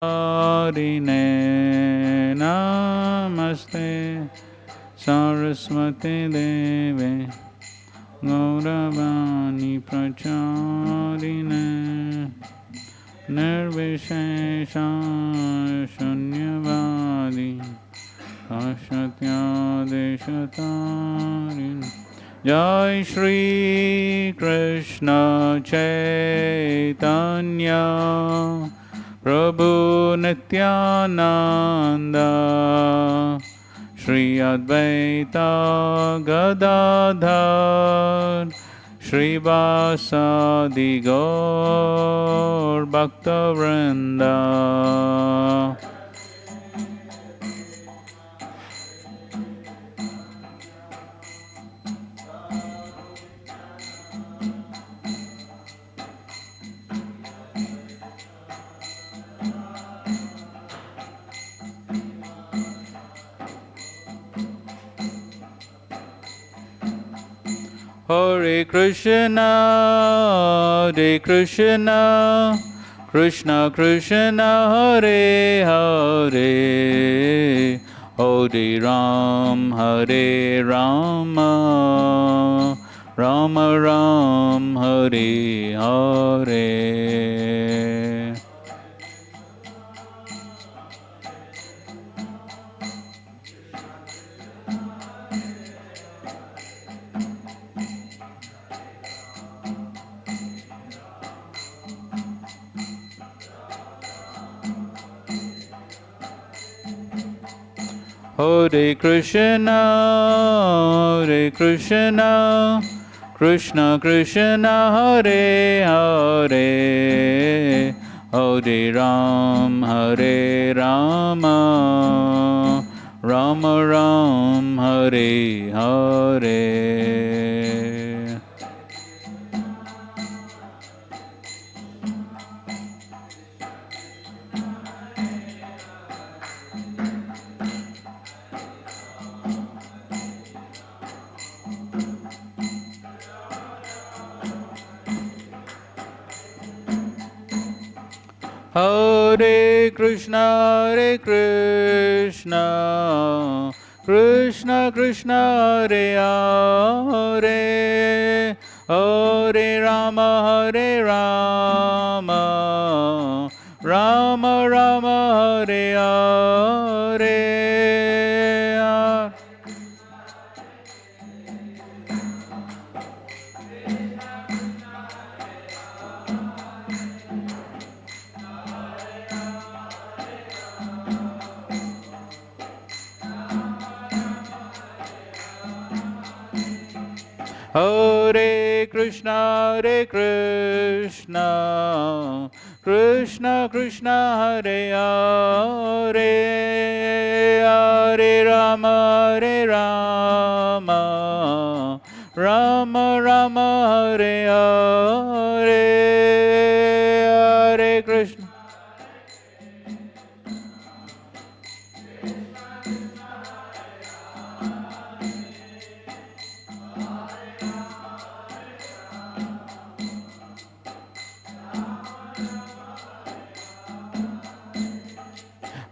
Arine Namaste Saraswati Deve Gauravani Pracharine Nirvishesha Shunyavadi Ashatya Deshatarin Jai Shri Krishna Chaitanya Prabhu Nityananda Shri Advaita Gadadhar Shri Vasadi Gaur Bhaktavrinda Hare Krishna, Hare Krishna, Krishna Krishna, Hare Hare, Hare Ram, Hare Rama, Rama Ram, Hare Hare. Hare Krishna, Hare Krishna, Krishna Krishna, Hare Hare, Hare Ram, Hare Rama, Rama Ram, Hare Hare. Hare Krishna, Hare Krishna, Krishna Krishna, Hare Hare, Hare Rama, Hare Rama, Rama Rama, Hare Hare. Hare Krishna, Hare Krishna, Krishna Krishna, Hare Hare, Hare Rama, Hare Rama, Rama Rama, Hare Hare, Hare Krishna.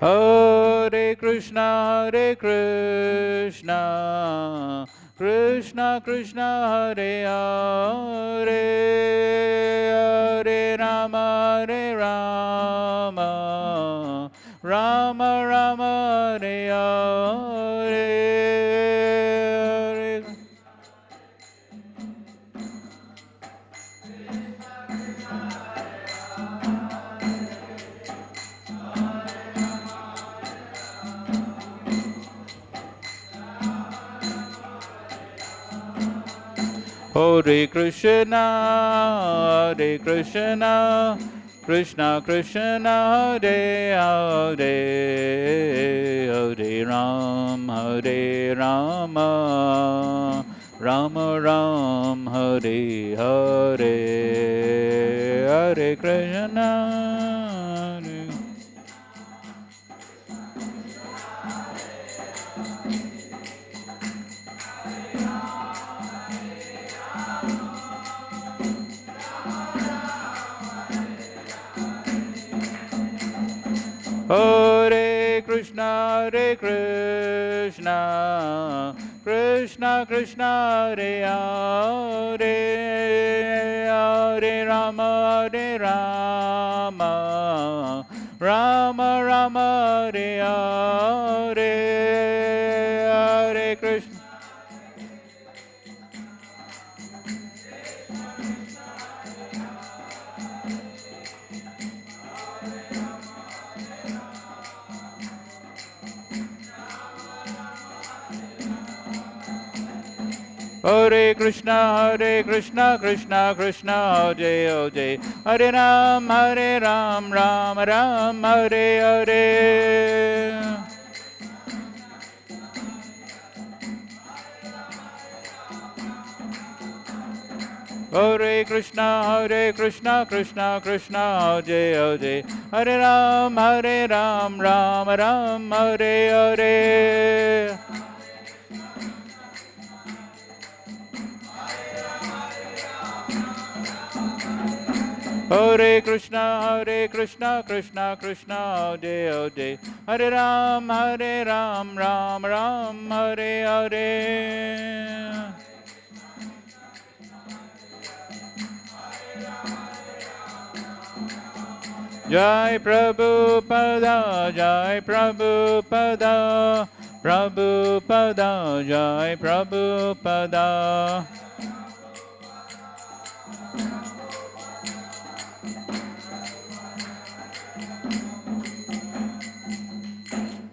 Hare Krishna, Hare Krishna, Krishna Krishna, Hare Hare, Hare Rama, Hare Rama, Rama Rama, Hare Hare, Hare. Hare Krishna, Hare Krishna, Krishna Krishna, Hare Hare, Hare Ram, Hare Rama, Rama Ram, Hare Hare, Hare Krishna. Hare Hare Krishna, Krishna Krishna, Hare Hare, Hare Rama, Rama Rama, Hare Hare, Hare Krishna. Hare Krishna, Krishna Krishna, Hare Hare, Hare Ram, Ram Ram, Hare Hare. Hare Krishna, Krishna Krishna, Hare Hare, Hare Ram, Ram Ram, Hare Hare. Hare Krishna, Krishna Krishna, Hare Hare, Hare Ram, Ram Ram, Hare Hare. Jai Prabhupada, Jai Prabhupada, Prabhupada, Jai Prabhupada.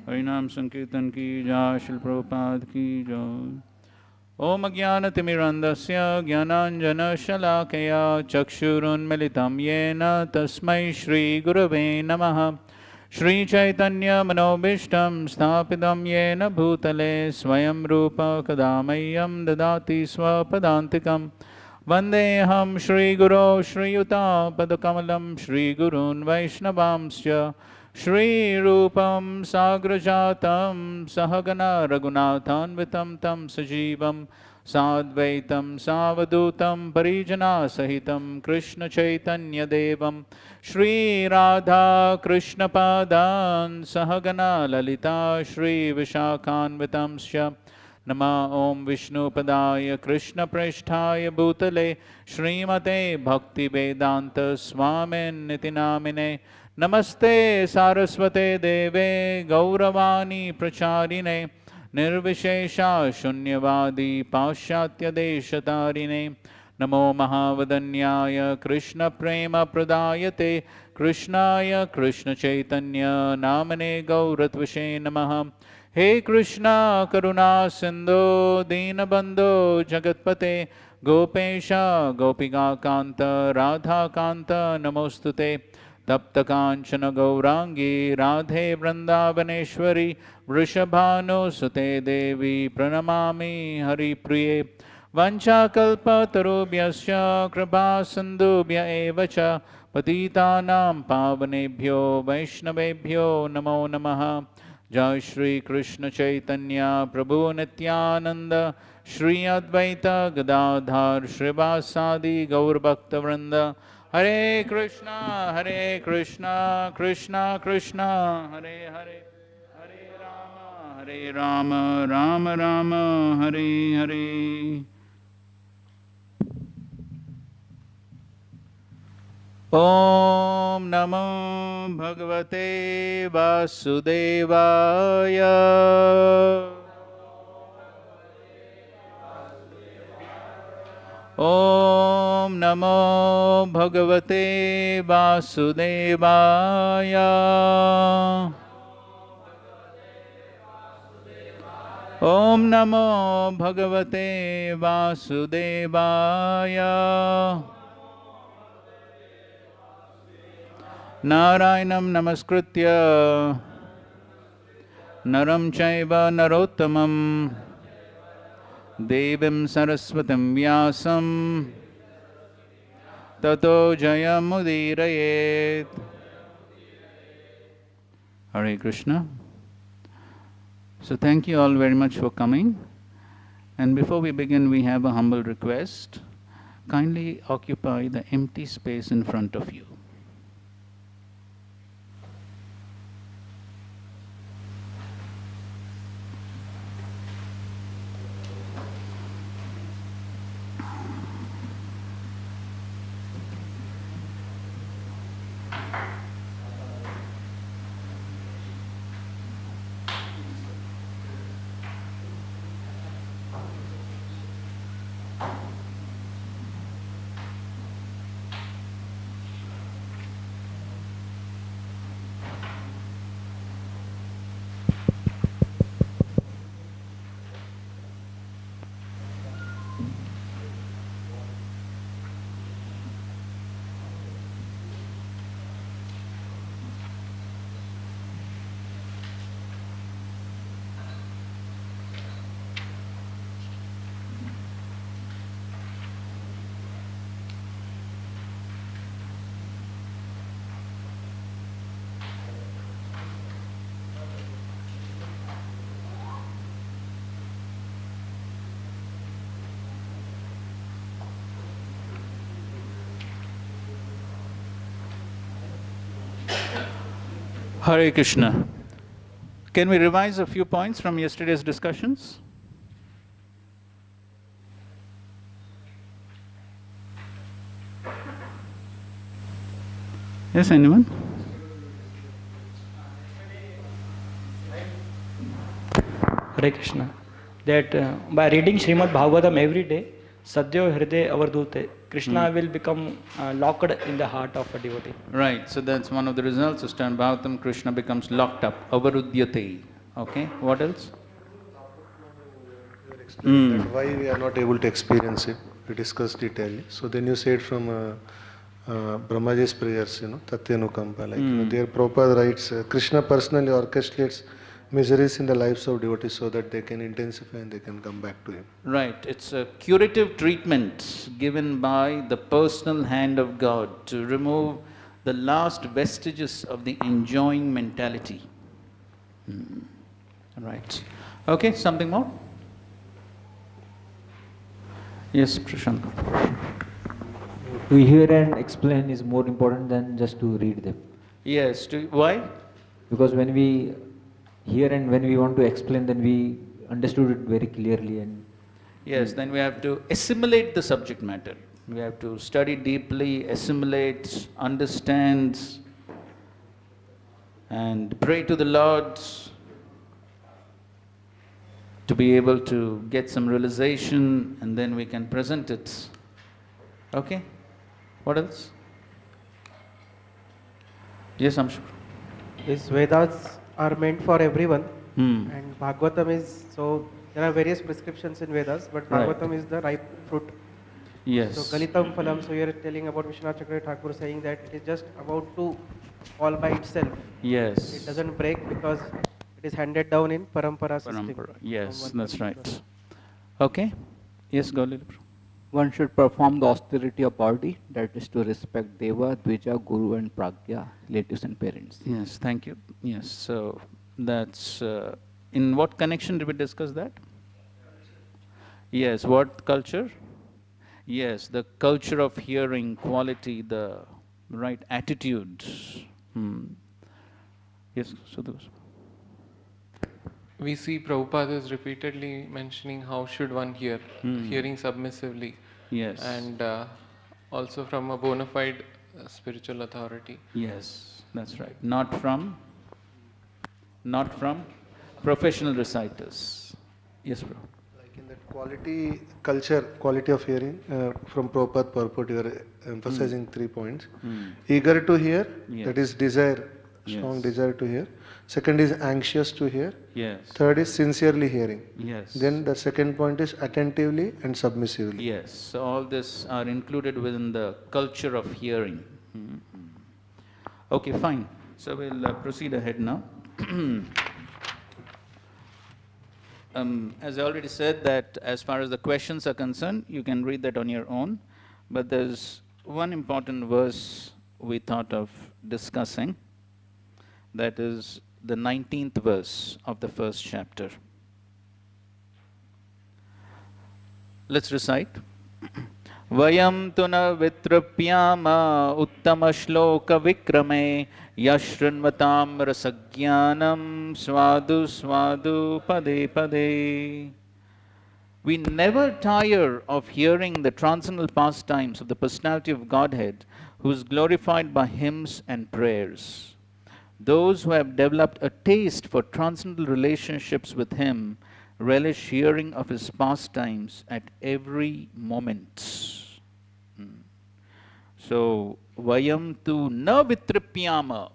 हरिनाम संकीर्तन की जय, श्रील प्रभुपाद की जय। ओम अज्ञानतिमिरन्धस्य ज्ञानाञ्जनशलाकया चक्षुरुन्मिलितं येन तस्मै श्रीगुरवे नमः। श्रीचैतन्यमनोभीष्टं स्थापितं येन भूतले स्वयं रूप कदा मह्यं ददाति स्वपदान्तिकं। वन्देऽहं श्रीगुरो श्रीयुतापदकमलं श्रीगुरून् वैष्णवांश्च। श्रीरूपं साग्रजातं सहगना रघुनाथान्वितं तं सजीवं साद्वैतं सावधूतं परिजनासहितं कृष्णचैतन्यदेवं श्रीराधाकृष्णपादान् सहगना ललिता श्रीविशाखान्वितंश्च। नमः ॐ विष्णुपदाय कृष्णप्रेष्ठाय भूतले श्रीमते भक्तिवेदान्तस्वामिन्निति नामिने। नमस्ते सारस्वते देवे गौरवाणी प्रचारिणे निर्विशेषा शून्यवादी पाश्चात्यदेशतारिणे। नमो महावदन्याय कृष्णप्रेमप्रदायते कृष्णाय कृष्णचैतन्य नामने गौरत्वसे नमः। हे कृष्णा करुणा सिंधो दीनबंधो जगत्पते गोपेश गोपिकान्त राधाकान्त नमोस्तुते। तप्त कांचन गौरांगी राधे वृंदावनेश्वरी वृषभानुसुते देवी प्रणमामि हरिप्रिये। वंशाकल्पतरुभ्यश्च कृपा सिन्धुभ्य एव च पतितानां पावनेभ्यो वैष्णवेभ्यो नमो नमः। जय श्री कृष्ण चैतन्य प्रभु नित्यानंद श्री अद्वैत गदाधर श्रीवासादि गौरभक्तवृंद। हरे कृष्णा कृष्णा कृष्णा हरे हरे, हरे राम राम राम हरे हरे। ओम नमो भगवते वासुदेवाय। ओम नमो भगवते वासुदेवाय। ओम नमो भगवते वासुदेवाय। नारायणं नमस्कृत्य नरं चैव नरोत्तमं देवीं सरस्वतीं व्यासं ततो जयमुदीरयेत्। Hare Krishna. So thank you all very much for coming. And before we begin, we have a humble request. Kindly occupy the empty space in front of you. Hare Krishna. Can we revise a few points from yesterday's discussions? Yes, anyone? Hare Krishna. That by reading Srimad Bhagavatam every day, Sadhyo Hriday Avardhute, Krishna will become locked in the heart of a devotee. Right, so that's one of the results of Srimad Bhagavatam. Krishna becomes locked up, avarudyate. Okay, what else? You explained that why we are not able to experience it. We discussed it earlier. So then you said from Brahmaji's prayers, Tatyanukampa, like there Prabhupada writes, Krishna personally orchestrates miseries in the lives of devotees so that they can intensify and they can come back to him. Right, it's a curative treatment given by the personal hand of God to remove the last vestiges of the enjoying mentality. Right. Okay, something more? Yes, Prashant. To hear and explain is more important than just to read them. Yes, why? Because when we hear and when we want to explain, then we understood it very clearly. And yes, then we have to assimilate the subject matter. We have to study deeply, assimilate, understand, and pray to the Lord to be able to get some realization, and then we can present it. Okay? What else? Yes, I'm sure. These Vedas are meant for everyone, Hmm. and Bhagavatam is, so there are various prescriptions in Vedas, but Bhagavatam is the ripe fruit. Yes. So Galitam Phalam, so you are telling about Vishwanath Chakravarti Thakur saying that it is just about to fall by itself. Yes. It doesn't break because it is handed down in Parampara system. Parampara. Yes, from one that's person to right. Okay? Yes, Gauli. One should perform the austerity of poverty, that is to respect Deva, Dvija, Guru and Pragya, relatives and parents. Yes, thank you. Yes, so that's, in what connection did we discuss that? Yes, what culture? Yes, the culture of hearing, quality, the right attitude. Yes, Sudhir. We see Prabhupada is repeatedly mentioning how should one hear, hearing submissively. Yes. And also from a bona fide spiritual authority. Yes, that's right. Not from professional reciters. Yes, bro. Like in that quality, culture, quality of hearing, from Prabhupada purport, you are emphasizing 3 points. Eager to hear, Yes. that is desire, strong Yes. desire to hear. Second is anxious to hear. Yes. Third is sincerely hearing. Yes. Then the second point is attentively and submissively. Yes, so all this are included within the culture of hearing. Okay, fine. So we'll proceed ahead now. As I already said that as far as the questions are concerned, you can read that on your own. But there's one important verse we thought of discussing. That is the 19th verse of the first chapter. Let's recite. Vayam tuna vitrapyama uttama shloka vikrame yashrinvatam rasagyanam swadu swadu pade pade. We never tire of hearing the transcendental pastimes of the personality of Godhead, who is glorified by hymns and prayers. Those who have developed a taste for transcendental relationships with him relish hearing of his pastimes at every moment. So, vayam tu na vitripyama.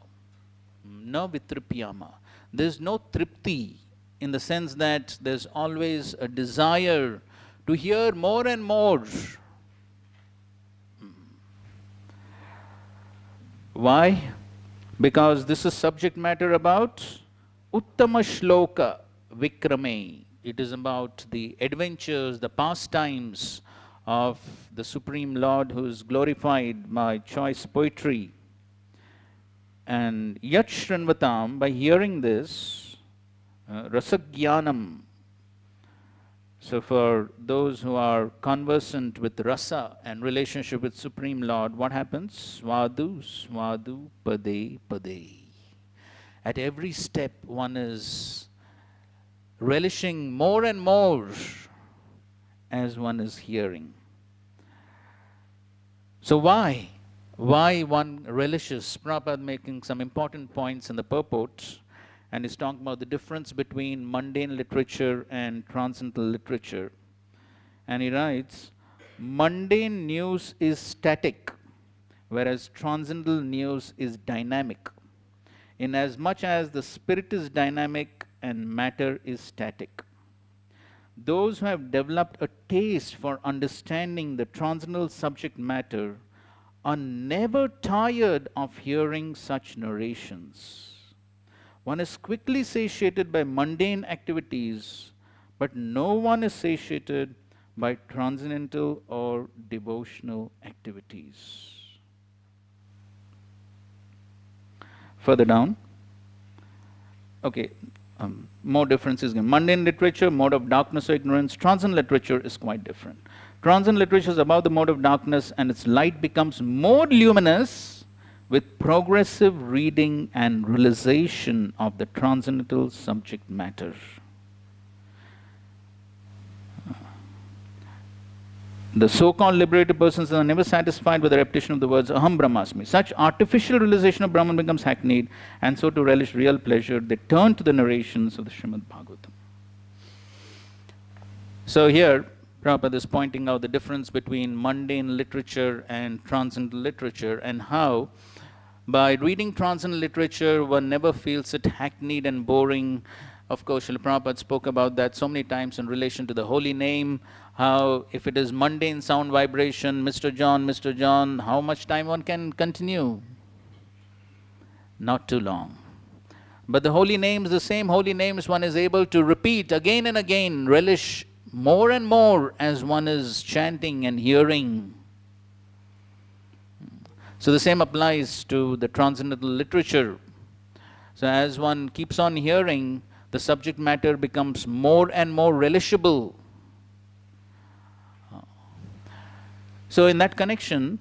Na vitripyama. There's no tripti in the sense that there's always a desire to hear more and more. Why? Because this is subject matter about Uttama Shloka Vikrame. It is about the adventures, the pastimes of the Supreme Lord who is glorified by choice poetry. And Yat Shrinvatam, by hearing this, Rasagyanam. So for those who are conversant with rasa and relationship with Supreme Lord, what happens? Swadu, swadu, pade, pade. At every step, one is relishing more and more as one is hearing. So why? Why one relishes? Prabhupada making some important points in the purport, and he's talking about the difference between mundane literature and transcendental literature. And he writes, mundane news is static, whereas transcendental news is dynamic. Inasmuch as the spirit is dynamic and matter is static. Those who have developed a taste for understanding the transcendental subject matter are never tired of hearing such narrations. One is quickly satiated by mundane activities, but no one is satiated by transcendental or devotional activities. Further down, okay, more differences. Mundane literature, mode of darkness or ignorance. Transcendental literature is quite different. Transcendental literature is about the mode of darkness, and its light becomes more luminous with progressive reading and realization of the transcendental subject matter. The so-called liberated persons are never satisfied with the repetition of the words Aham Brahmasmi. Such artificial realization of Brahman becomes hackneyed, and so to relish real pleasure, they turn to the narrations of the Srimad Bhagavatam. So here, Prabhupada is pointing out the difference between mundane literature and transcendental literature, and how by reading transcendental literature, one never feels it hackneyed and boring. Of course, Srila Prabhupada spoke about that so many times in relation to the holy name, how if it is mundane sound vibration, Mr. John, how much time one can continue? Not too long. But the holy names, the same holy names one is able to repeat again and again, relish more and more as one is chanting and hearing. So the same applies to the transcendental literature. So as one keeps on hearing, the subject matter becomes more and more relishable. So in that connection,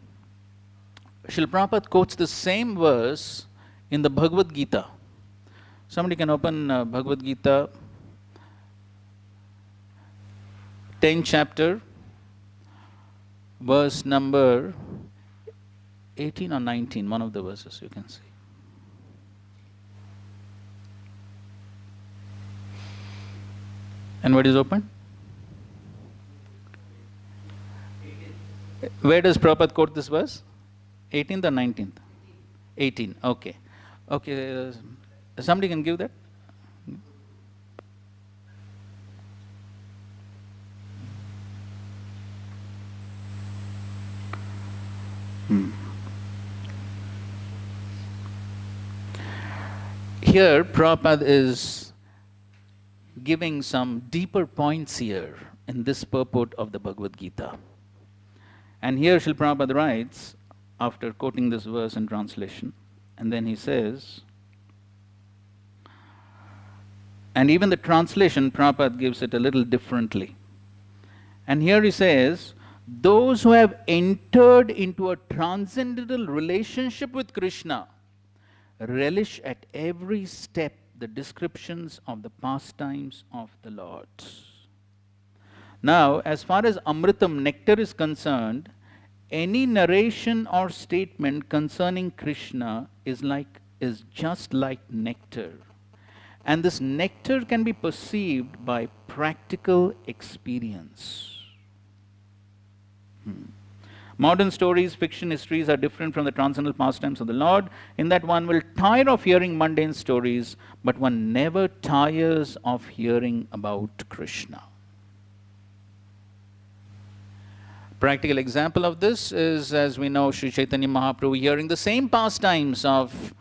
Srila Prabhupada quotes the same verse in the Bhagavad Gita. Somebody can open Bhagavad Gita, 10th chapter, verse number 18 or 19, one of the verses you can see. And what is open? Where does Prabhupada quote this verse? 18th or 19th? 18, okay. Okay, somebody can give that? Here, Prabhupada is giving some deeper points here in this purport of the Bhagavad Gita. And here Srila Prabhupada writes, after quoting this verse in translation, and then he says, and even the translation, Prabhupada gives it a little differently. And here he says, those who have entered into a transcendental relationship with Krishna relish at every step the descriptions of the pastimes of the Lord. Now, as far as Amritam, nectar is concerned, any narration or statement concerning Krishna is just like nectar. And this nectar can be perceived by practical experience. Modern stories, fiction, histories are different from the transcendental pastimes of the Lord, in that one will tire of hearing mundane stories, but one never tires of hearing about Krishna. Practical example of this is, as we know, Sri Chaitanya Mahaprabhu hearing the same pastimes of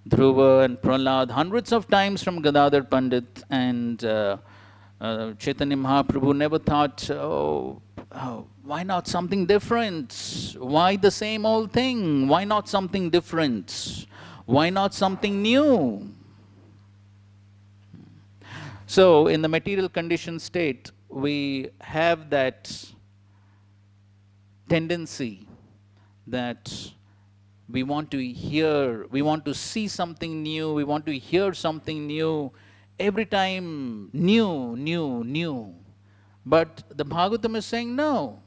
Dhruva and Prahlad hundreds of times from Gadadhar Pandit, and Chaitanya Mahaprabhu never thought, why not something different? Why the same old thing? Why not something different? Why not something new? So, in the material conditioned state, we have that tendency that we want to hear, we want to see something new, we want to hear something new, every time new, new, new. But the Bhagavatam is saying no.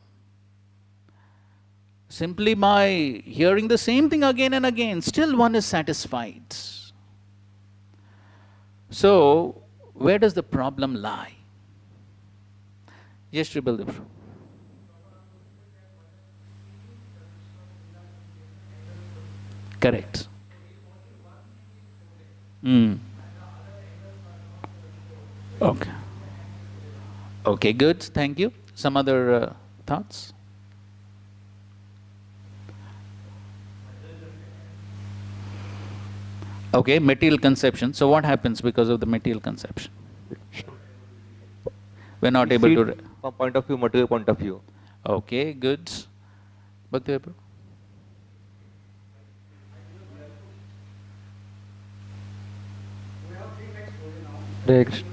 Simply by hearing the same thing again and again, still one is satisfied. So, where does the problem lie? Yes, Tribaldev. Correct. Okay. Okay, good. Thank you. Some other thoughts? Okay, material conception. So what happens because of the material conception? We're not able to... From point of view, material point of view. Okay, good. Bhakti Prabhu? Hare Krishna.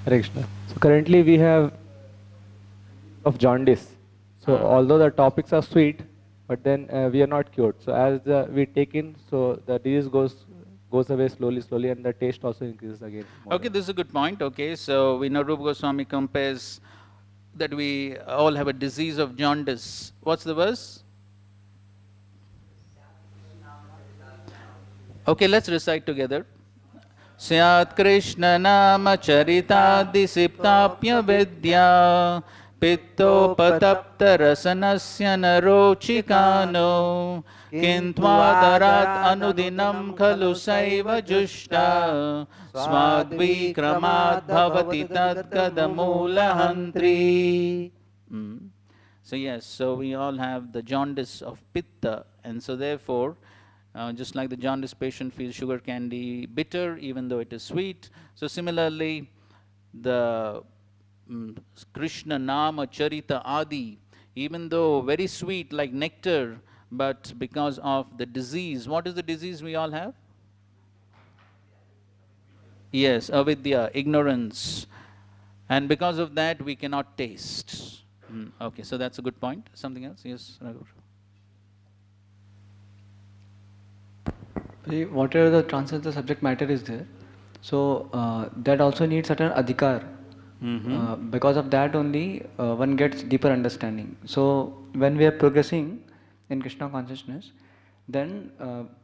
Hare Krishna. So currently we have of jaundice. So although the topics are sweet, but then we are not cured. So as we take in, so the disease goes away slowly, and the taste also increases again. Okay, this is a good point. Okay, so we know Rupa Goswami compares that we all have a disease of jaundice. What's the verse? Okay, let's recite together. Syat Krishna Nama Charitadi Siptapya Vidya Pitto Patapta Rasanasya Narochikano Kintvadarat Anudinam Khalu Saiva Jushta Swadvikramat Bhavati Tat Kadamula Hantri. So yes, so we all have the jaundice of Pitta, and so therefore just like the jaundice patient feels sugar candy bitter even though it is sweet, so similarly the Krishna Nama Charita Adi, even though very sweet like nectar, but because of the disease, what is the disease we all have? Yes, avidya, ignorance, and because of that we cannot taste. Okay, so that's a good point. Something else? Yes, Raghav. Whatever the transcendental subject matter is there, so that also needs certain adhikar. Because of that only one gets deeper understanding. So when we are progressing in Krishna consciousness, then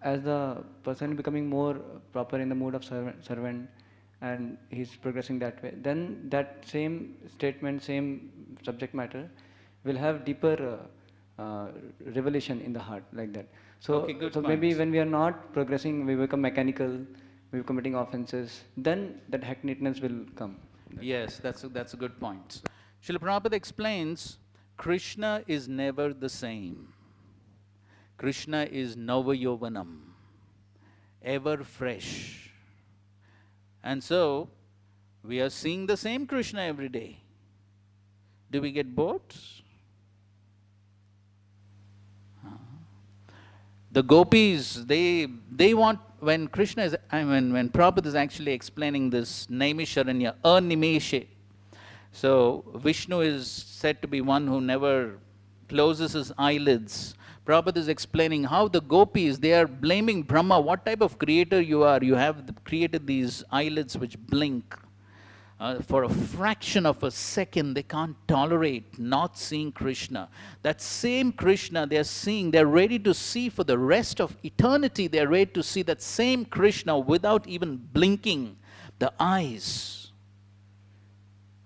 as the person becoming more proper in the mood of servant and he's progressing that way, then that same statement, same subject matter will have deeper revelation in the heart, like that. So, okay, so maybe when we are not progressing, we become mechanical, we are committing offenses, then that hackneyedness will come. Yes, that's a good point. Srila Prabhupada explains, Krishna is never the same. Krishna is Navayovanam, ever fresh. And so, we are seeing the same Krishna every day. Do we get bored? The gopis, they want, when Krishna is, when Prabhupada is actually explaining this Naimisharanya, Animeshe. So Vishnu is said to be one who never closes his eyelids. Prabhupada is explaining how the gopis, they are blaming Brahma, what type of creator you are. You have created these eyelids which blink. For a fraction of a second, they can't tolerate not seeing Krishna. That same Krishna they are seeing, they're ready to see for the rest of eternity. They're ready to see that same Krishna without even blinking the eyes.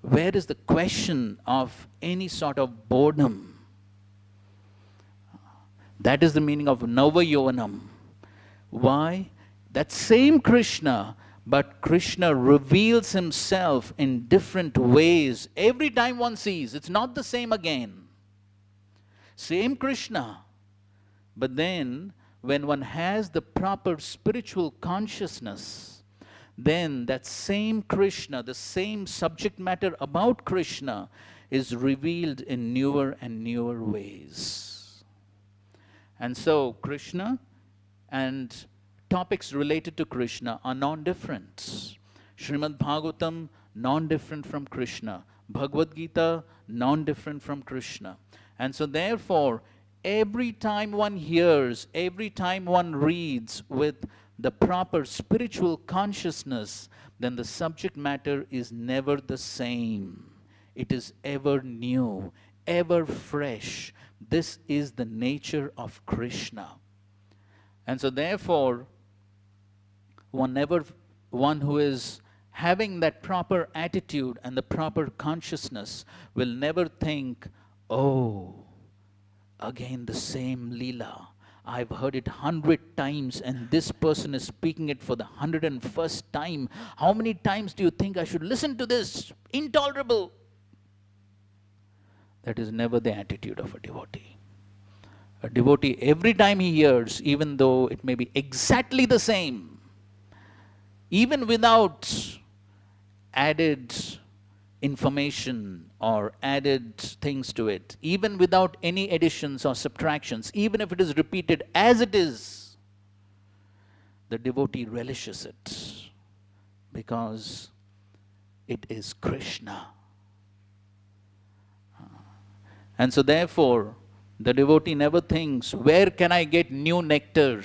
Where is the question of any sort of boredom? That is the meaning of Navayovanam. Why? That same Krishna, but Krishna reveals himself in different ways. Every time one sees, it's not the same again. Same Krishna. But then, when one has the proper spiritual consciousness, then that same Krishna, the same subject matter about Krishna, is revealed in newer and newer ways. And so, Krishna and topics related to Krishna are non-different. Srimad Bhagavatam, non-different from Krishna. Bhagavad Gita, non-different from Krishna. And so therefore, every time one hears, every time one reads with the proper spiritual consciousness, then the subject matter is never the same. It is ever new, ever fresh. This is the nature of Krishna. And so therefore, one who is having that proper attitude and the proper consciousness will never think, oh, again the same Leela. I've heard it 100 times and this person is speaking it for the 101st time. How many times do you think I should listen to this? Intolerable. That is never the attitude of a devotee. A devotee, every time he hears, even though it may be exactly the same, even without added information or added things to it, even without any additions or subtractions, even if it is repeated as it is, the devotee relishes it because it is Krishna. And so therefore, the devotee never thinks, where can I get new nectar?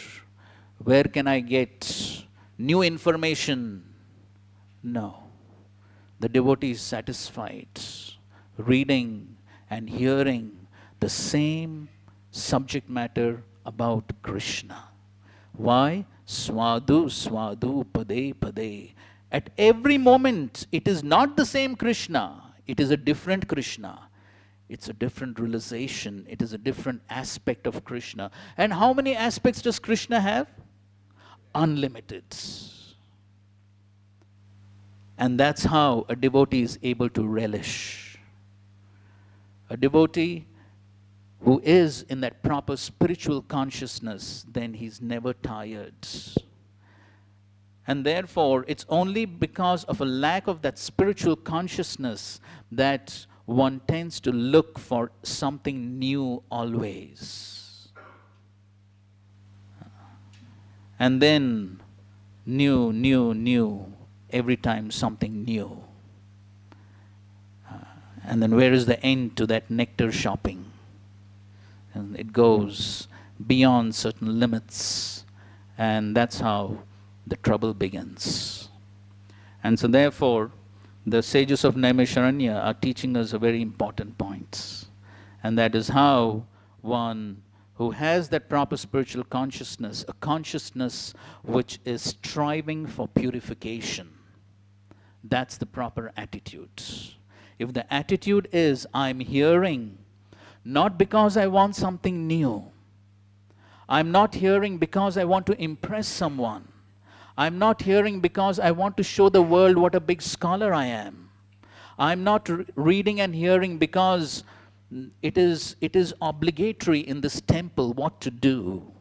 Where can I get new information? No. The devotee is satisfied reading and hearing the same subject matter about Krishna. Why? Swadu, swadu, pade, pade. At every moment, it is not the same Krishna. It is a different Krishna. It's a different realization. It is a different aspect of Krishna. And how many aspects does Krishna have? Unlimited. And that's how a devotee is able to relish. A devotee who is in that proper spiritual consciousness, then he's never tired. And therefore, it's only because of a lack of that spiritual consciousness that one tends to look for something new always. And then new, new, new. Every time something new. And then where is the end to that nectar shopping? And it goes beyond certain limits. And that's how the trouble begins. And so therefore, the sages of Naimisharanya are teaching us a very important point. And that is how one who has that proper spiritual consciousness, a consciousness which is striving for purification, that's the proper attitude. If the attitude is, I'm hearing not because I want something new. I'm not hearing because I want to impress someone. I'm not hearing because I want to show the world what a big scholar I am. I'm not reading and hearing because it is obligatory in this temple what to do.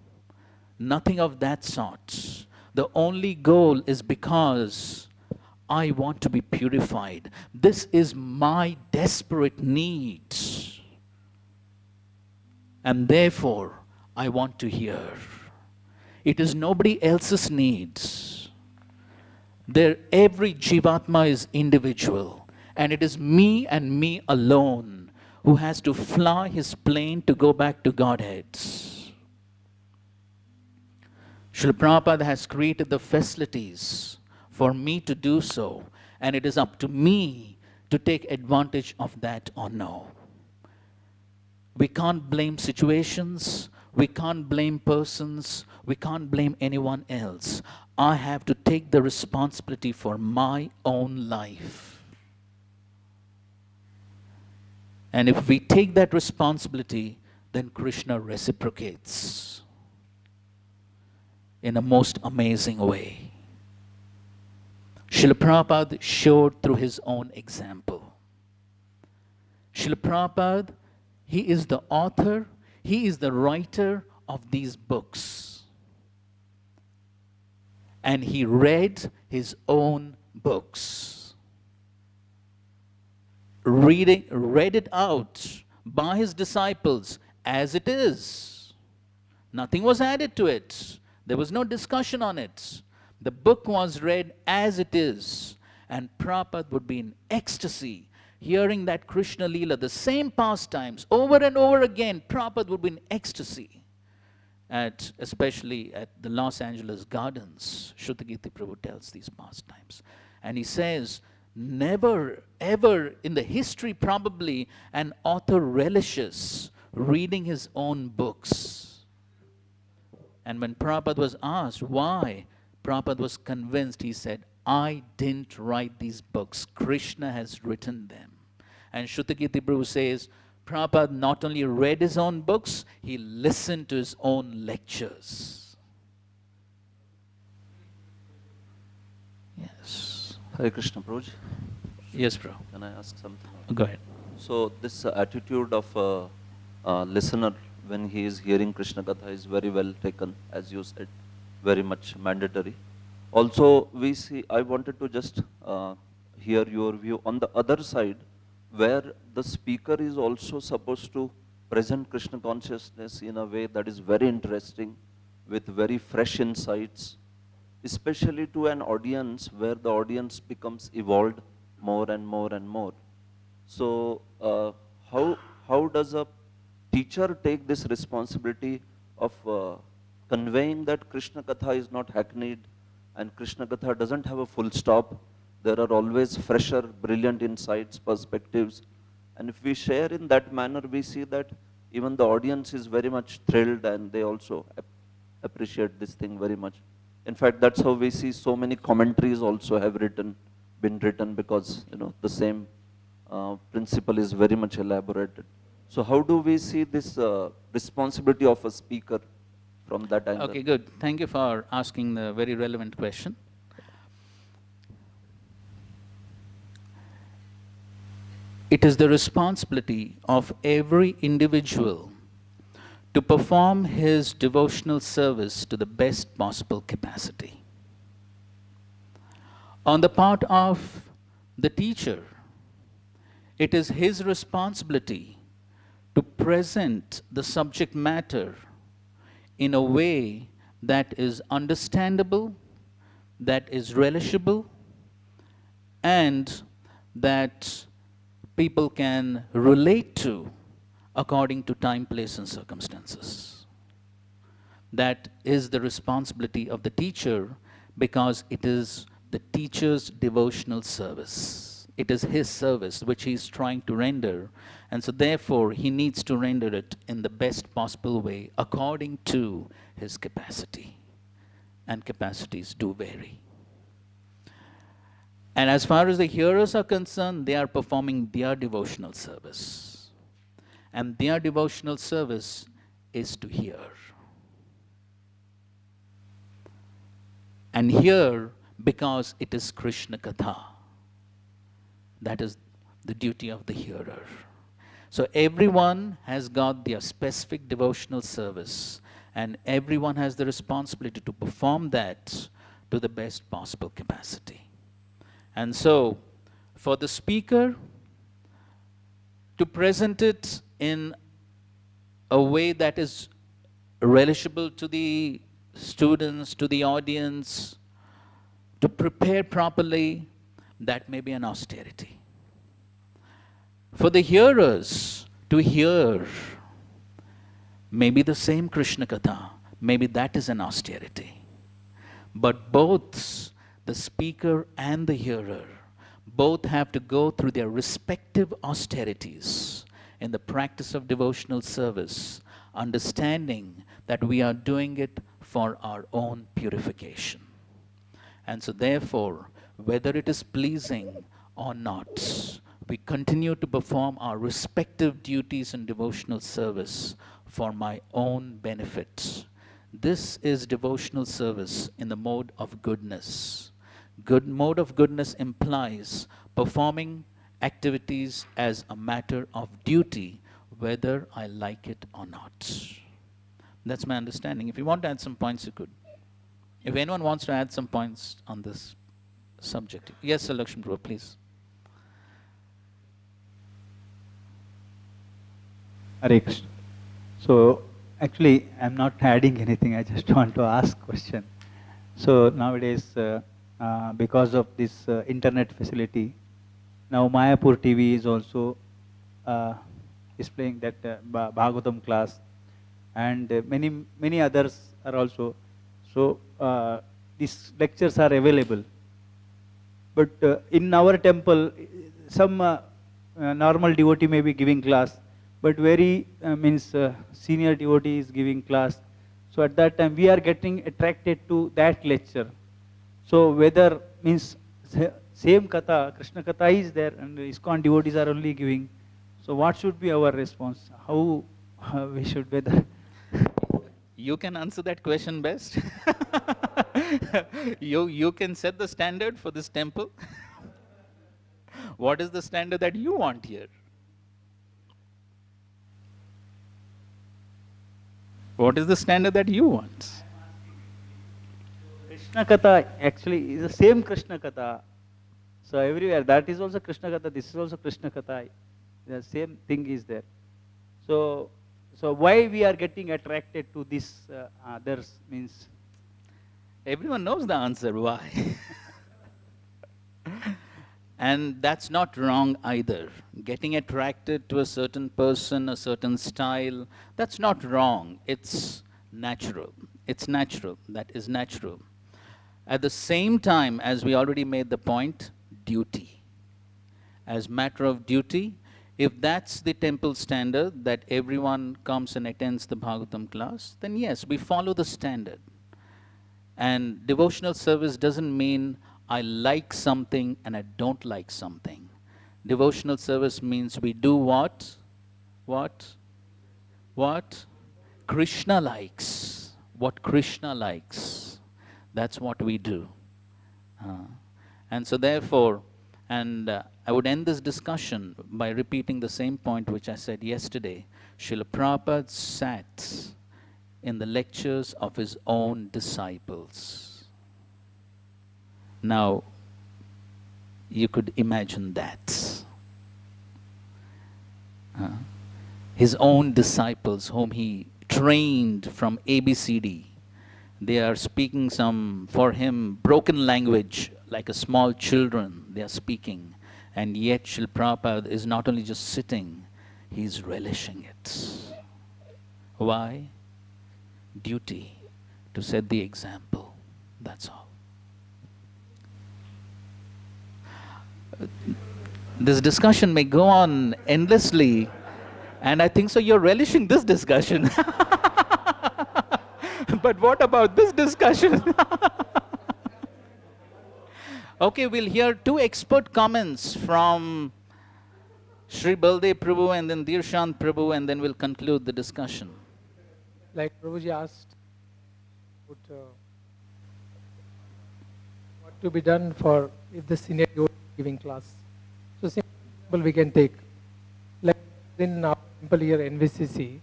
Nothing of that sort. The only goal is because I want to be purified. This is my desperate need. And therefore, I want to hear. It is nobody else's needs. Every Jivatma is individual. And it is me and me alone who has to fly his plane to go back to Godhead. Srila Prabhupada has created the facilities for me to do so, and it is up to me to take advantage of that or no. We can't blame situations, we can't blame persons, we can't blame anyone else. I have to take the responsibility for my own life. And if we take that responsibility, then Krishna reciprocates in a most amazing way. Srila Prabhupada showed through his own example. Srila Prabhupada, he is the author, he is the writer of these books. And he read his own books. Read it out by his disciples as it is. Nothing was added to it. There was no discussion on it. The book was read as it is, and Prabhupada would be in ecstasy hearing that Krishna Leela, the same pastimes, over and over again, Prabhupada would be in ecstasy. Especially at the Los Angeles Gardens, Shrutakirti Prabhu tells these pastimes. And he says, never, ever in the history probably an author relishes reading his own books. And when Prabhupada was asked why, Prabhupada was convinced. He said, I didn't write these books. Krishna has written them. And Shrutakirti Prabhu says, Prabhupada not only read his own books, he listened to his own lectures. Yes. Hare Krishna, Prabhuji. Yes, Prabhu. Can I ask something? Go ahead. So this attitude of a listener when he is hearing Krishna Katha is very well taken, as you said, very much mandatory. Also, we see, I wanted to just hear your view on the other side, where the speaker is also supposed to present Krishna consciousness in a way that is very interesting, with very fresh insights, especially to an audience where the audience becomes evolved more and more and more. So how does a teacher take this responsibility of conveying that Krishna Katha is not hackneyed and Krishna Katha doesn't have a full stop? There are always fresher, brilliant insights, perspectives. And if we share in that manner, we see that even the audience is very much thrilled and they also appreciate this thing very much. In fact, that's how we see so many commentaries also have been written because, you know, the same principle is very much elaborated. So how do we see this responsibility of a speaker from that angle? Okay, good. Thank you for asking the very relevant question. It is the responsibility of every individual to perform his devotional service to the best possible capacity. On the part of the teacher, it is his responsibility to present the subject matter in a way that is understandable, that is relishable, and that people can relate to according to time, place, and circumstances. That is the responsibility of the teacher because it is the teacher's devotional service. It is his service which he is trying to render, and so therefore he needs to render it in the best possible way according to his capacity. And capacities do vary. And as far as the hearers are concerned, they are performing their devotional service. And their devotional service is to hear. And hear because it is Krishna Katha. That is the duty of the hearer. So everyone has got their specific devotional service, and everyone has the responsibility to perform that to the best possible capacity. And so, for the speaker to present it in a way that is relishable to the students, to the audience, to prepare properly, that may be an austerity. For the hearers to hear maybe the same Krishna Katha, maybe that is an austerity. But both the speaker and the hearer, both have to go through their respective austerities in the practice of devotional service, understanding that we are doing it for our own purification. And so therefore, whether it is pleasing or not, we continue to perform our respective duties in devotional service for my own benefit. This is devotional service in the mode of goodness. Good mode of goodness implies performing activities as a matter of duty, whether I like it or not. That's my understanding. If you want to add some points, you could. If anyone wants to add some points on this subject. Yes, Sir Lakshman Prabhu, please. Hare Krishna. So actually, I'm not adding anything. I just want to ask question. So nowadays, because of this internet facility, Now Mayapur TV is also displaying that Bhagavatam class, and many others are also. So these lectures are available. But in our temple, some normal devotee may be giving class, but very senior devotee is giving class. So at that time we are getting attracted to that lecture. So whether same katha, Krishna katha is there and ISKCON devotees are only giving. So what should be our response? How we should whether? You can answer that question best. You can set the standard for this temple. What is the standard that you want here? What is the standard that you want? Krishna katha actually is the same Krishna katha. So everywhere that is also Krishna katha. This is also Krishna katha. The same thing is there. So why we are getting attracted to this others means? Everyone knows the answer. Why? And that's not wrong either. Getting attracted to a certain person, a certain style, that's not wrong. It's natural. It's natural. That is natural. At the same time, as we already made the point, duty. As matter of duty, if that's the temple standard, that everyone comes and attends the Bhagavatam class, then yes, we follow the standard. And devotional service doesn't mean I like something and I don't like something. Devotional service means we do what? What? Krishna likes. What Krishna likes. That's what we do. And so therefore, I would end this discussion by repeating the same point which I said yesterday. Srila Prabhupada sat in the lectures of his own disciples. Now, you could imagine that. His own disciples whom he trained from ABCD, they are speaking some, for him, broken language, like a small children they are speaking. And yet Srila Prabhupada is not only just sitting, he is relishing it. Why? Duty, to set the example. That's all. This discussion may go on endlessly, and I think so you're relishing this discussion. But what about this discussion? Okay, we'll hear two expert comments from Sri Baldev Prabhu and then Dirshant Prabhu, and then we'll conclude the discussion. Like Prabhuji asked, what to be done for if the senior is giving class. So simple we can take. Like in our temple here, NVCC,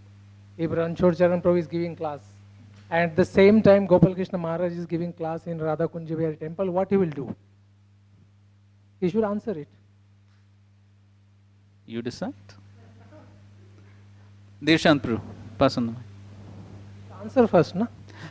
if Ranchor Charan Prabhu is giving class, and at the same time Gopal Krishna Maharaj is giving class in Radha Kunja Vihari temple, what he will do? He should answer it. You decide. Dirshant Prabhu, pass on the mic. Answer first, no?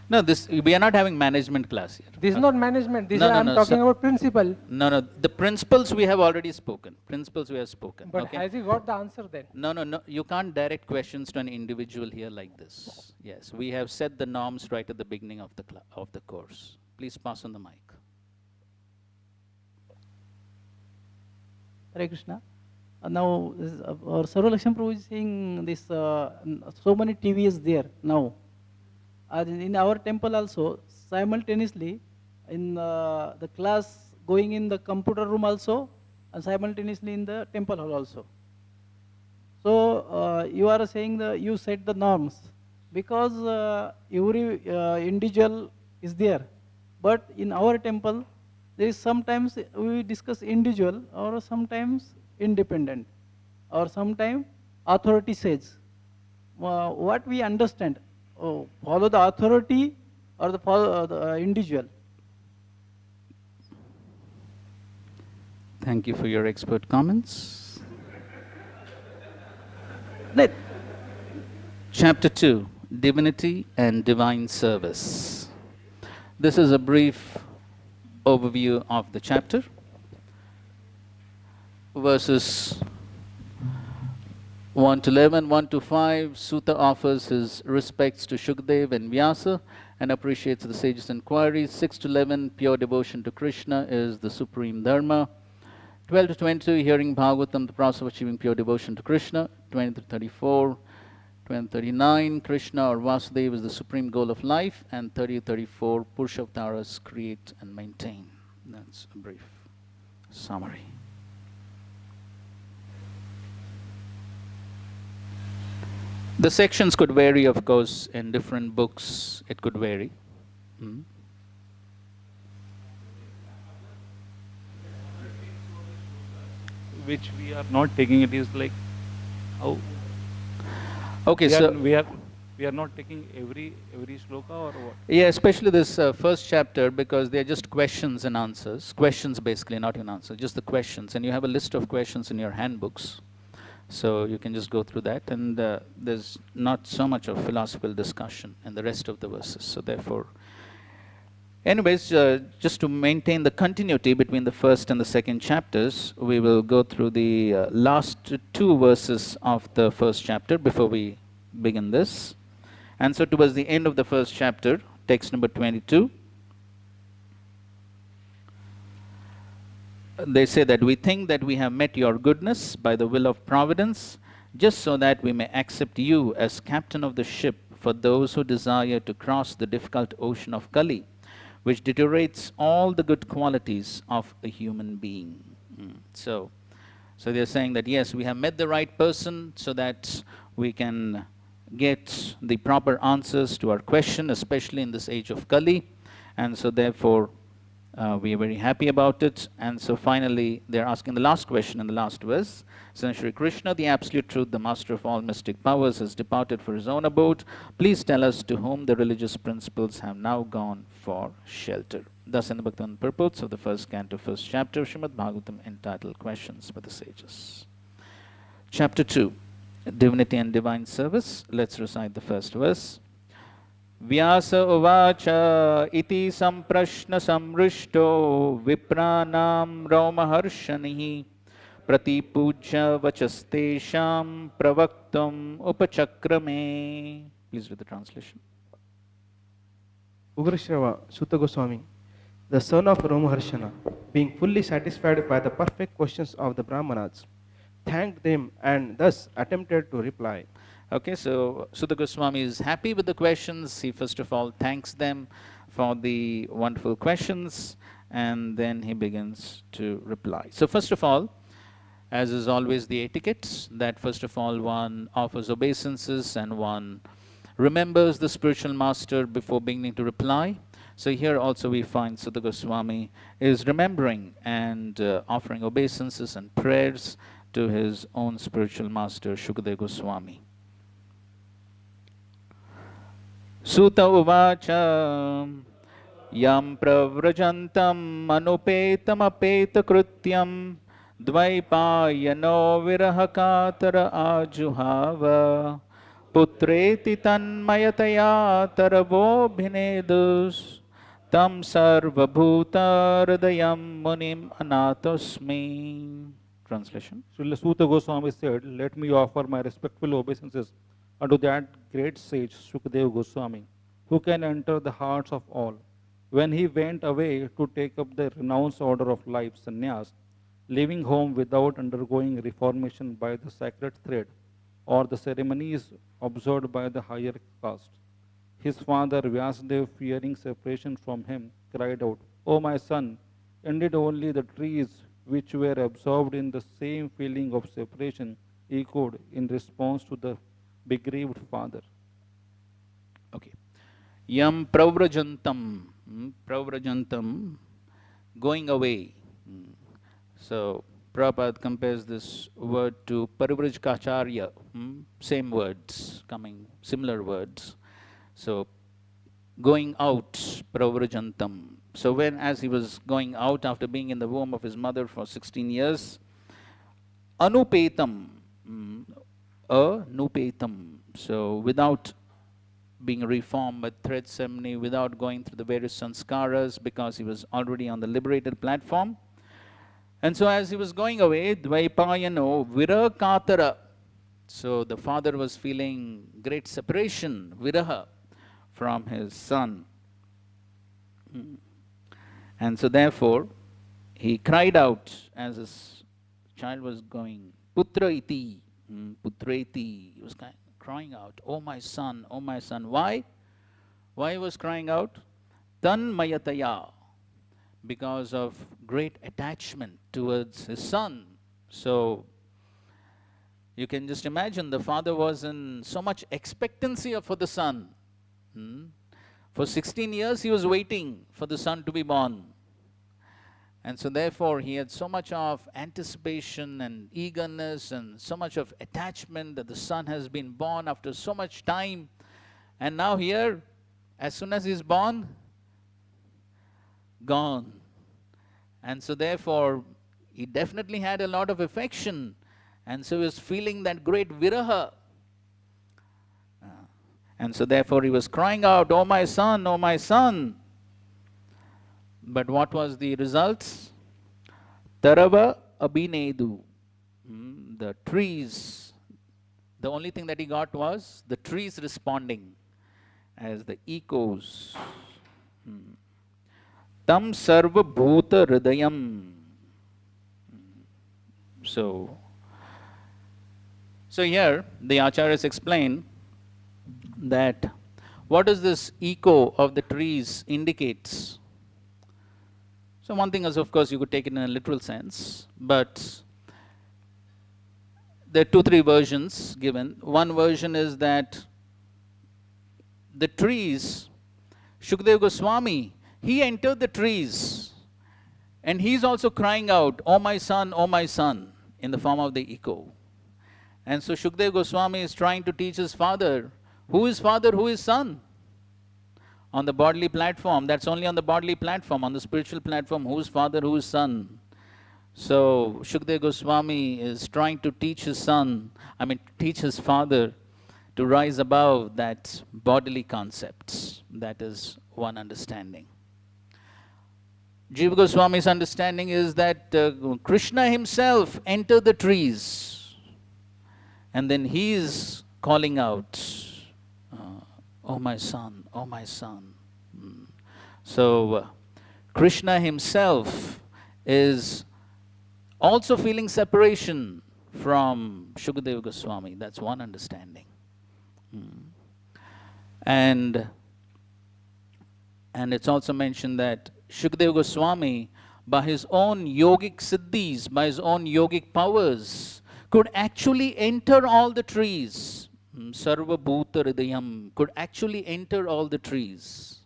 No, we are not having management class here. This is not management. This I'm talking about principle. No. The principles we have already spoken. Principles we have spoken. But okay? has he got the answer then? No. You can't direct questions to an individual here like this. Yes, we have set the norms right at the beginning of the course. Please pass on the mic. Hare Krishna. Now, our Sarva Lakshman Prabhu is saying this, so many TV is there now. In our temple also, simultaneously, in the class going in the computer room also, and simultaneously in the temple hall also. So, you are saying you set the norms, because every individual is there. But in our temple, there is sometimes we discuss individual, or sometimes independent, or sometimes authority says. What we understand, follow the authority or follow the individual? Thank you for your expert comments. Chapter 2, Divinity and Divine Service. This is a brief overview of the chapter. verses 1 to 11, 1 to 5, Suta offers his respects to Shukdev and Vyasa and appreciates the sage's inquiries. 6 to 11, pure devotion to Krishna is the supreme dharma. 12 to 22, hearing Bhagavatam, the process of achieving pure devotion to Krishna. 20 to 34, 20 to 39, Krishna or Vasudeva is the supreme goal of life. And 30 to 34, Purushavtaras create and maintain. That's a brief summary. The sections could vary, of course, in different books, it could vary. Which we are not taking, it is like how okay, we are not taking every shloka or what? Yeah, especially this first chapter, because they are just questions and answers. Questions basically, not even answers, just the questions. And you have a list of questions in your handbooks. So you can just go through that, and there's not so much of philosophical discussion in the rest of the verses. So therefore, anyways, just to maintain the continuity between the first and the second chapters, we will go through the last two verses of the first chapter before we begin this. And so towards the end of the first chapter, text number 22, they say that we think that we have met your goodness by the will of providence, just so that we may accept you as captain of the ship for those who desire to cross the difficult ocean of Kali, which deteriorates all the good qualities of a human being. So they're saying that yes, we have met the right person so that we can get the proper answers to our question, especially in this age of Kali. And so therefore, we are very happy about it. And so finally, they're asking the last question in the last verse. Since Shri Krishna, the absolute truth, the master of all mystic powers, has departed for his own abode, please tell us to whom the religious principles have now gone for shelter. Thus, in the Bhaktivedanta purports of the first canto, first chapter of Srimad Bhagavatam, entitled Questions for the Sages. Chapter 2, Divinity and Divine Service. Let's recite the first verse. Vyasa uvacha iti samprashna samrishto vipranam raumaharshanihi pratipujya vachastesham pravaktam upachakrame. Please read the translation. Ugrashrava Sutta Goswami, the son of Romaharshana, being fully satisfied by the perfect questions of the Brahmanas, thanked them and thus attempted to reply. Okay, so Sutta Goswami is happy with the questions. He first of all thanks them for the wonderful questions, and then he begins to reply. So first of all, as is always the etiquette, that first of all one offers obeisances and one remembers the spiritual master before beginning to reply. So here also we find Sutta Goswami is remembering and offering obeisances and prayers to his own spiritual master, Shukadeva Goswami. Suta uvacha yam pravrajantam anupetam apeta krutyam dvaipayano virahakatara ajuhava putreti tanmayataya taravo bhinedus tam sarvabhuta hridayam munim anatosmi. Translation. Srila Suta Goswami said, let me offer my respectful obeisances unto that great sage Shukadeva Goswami, who can enter the hearts of all. When he went away to take up the renounced order of life, sannyas, leaving home without undergoing reformation by the sacred thread or the ceremonies observed by the higher caste, his father Vyasadeva, fearing separation from him, cried out, O my son, indeed only the trees which were absorbed in the same feeling of separation echoed in response to the bereaved father. Okay. Yam pravrajantam, pravrajantam, going away. So Prabhupada compares this word to parivrajkacharya, same words, coming, similar words. So going out, pravrajantam. So as he was going out after being in the womb of his mother for 16 years, anupetam, anupetam, so without being reformed with thread ceremony, without going through the various sanskaras, because he was already on the liberated platform. And so as he was going away, Dvaipayano Virakatara. So the father was feeling great separation, viraha, from his son. And so therefore, he cried out as his child was going, Putra iti, Putra iti. He was crying out, oh my son, oh my son. Why? Why he was crying out? Tan mayataya, because of great attachment towards his son. So you can just imagine the father was in so much expectancy for the son. For 16 years he was waiting for the son to be born. And so therefore he had so much of anticipation and eagerness and so much of attachment that the son has been born after so much time. And now here, as soon as he's born, gone. And so therefore he definitely had a lot of affection. And so he was feeling that great viraha. And so therefore he was crying out, oh my son, oh my son. But what was the results? Tarava abinedu. The trees, the only thing that he got was the trees responding as the echoes. Tam sarva bhuta hridayam. So here the acharyas explain that what does this echo of the trees indicates? So one thing is, of course, you could take it in a literal sense, but there are 2-3 versions given. One version is that the trees, Shukadeva Goswami, he entered the trees and he's also crying out, oh my son, in the form of the echo. And so Shukadeva Goswami is trying to teach his father, who is father, who is son? On the bodily platform, that's only on the bodily platform. On the spiritual platform, who is father, who is son? So Shukadeva Goswami is trying to teach his teach his father to rise above that bodily concepts. That is one understanding. Jiva Goswami's understanding is that Krishna himself entered the trees. And then he is calling out, oh my son, oh my son. So Krishna himself is also feeling separation from Shukadeva Goswami. That's one understanding. And it's also mentioned that Shukadeva Goswami, by his own yogic siddhis, by his own yogic powers, could actually enter all the trees. Sarva bhuta hridayam, could actually enter all the trees.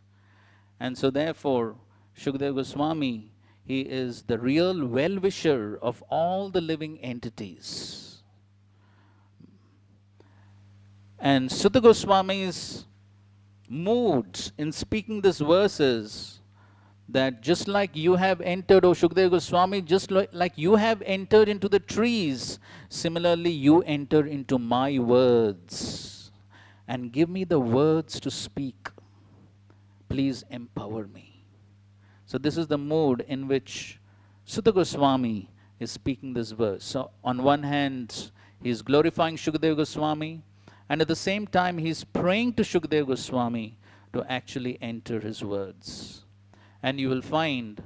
And so therefore, Shukadeva Goswami, he is the real well-wisher of all the living entities. And Sutta Goswami's mood in speaking these verses, that just like you have entered, O Shukadeva Goswami, just like you have entered into the trees, similarly you enter into my words and give me the words to speak. Please empower me. So this is the mood in which Sutta Goswami is speaking this verse. So on one hand, he is glorifying Shukadeva Goswami, and at the same time he is praying to Shukadeva Goswami to actually enter his words. And you will find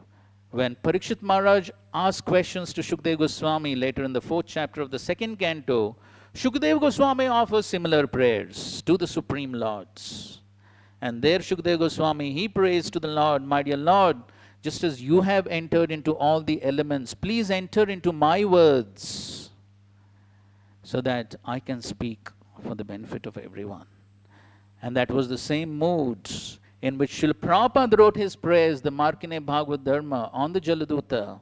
when Parikshit Maharaj asked questions to Shukadeva Goswami later in the 4th chapter of the 2nd canto, Shukadeva Goswami offers similar prayers to the Supreme Lords. And there Shukadeva Goswami, he prays to the Lord, my dear Lord, just as you have entered into all the elements, please enter into my words so that I can speak for the benefit of everyone. And that was the same mood in which Srila Prabhupada wrote his prayers, the Markine Bhagavad Dharma, on the Jaladuta,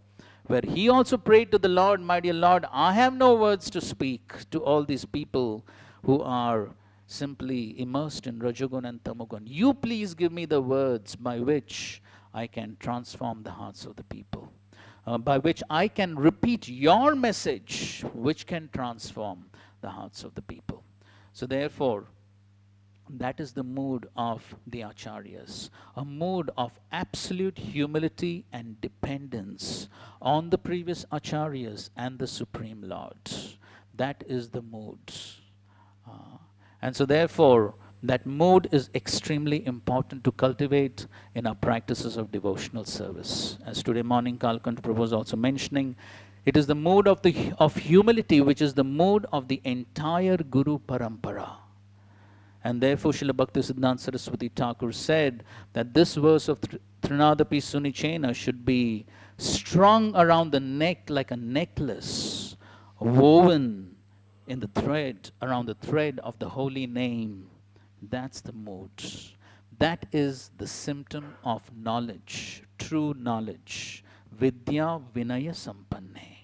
where he also prayed to the Lord, my dear Lord, I have no words to speak to all these people who are simply immersed in Rajagun and Tamagun. You please give me the words by which I can transform the hearts of the people, by which I can repeat your message, which can transform the hearts of the people. So therefore, That is the mood of the Acharyas, a mood of absolute humility and dependence on the previous Acharyas and the Supreme Lord. That is the mood. And so therefore, that mood is extremely important to cultivate in our practices of devotional service. As today morning Kalkanta Prabhu was also mentioning, it is the mood of humility which is the mood of the entire Guru Parampara. And therefore Srila Bhaktisiddhanta Saraswati Thakur said that this verse of Trinadapi Sunichena should be strung around the neck like a necklace, woven in the thread, around the thread of the holy name. That's the mood. That is the symptom of knowledge, true knowledge. Vidya Vinaya Sampanne.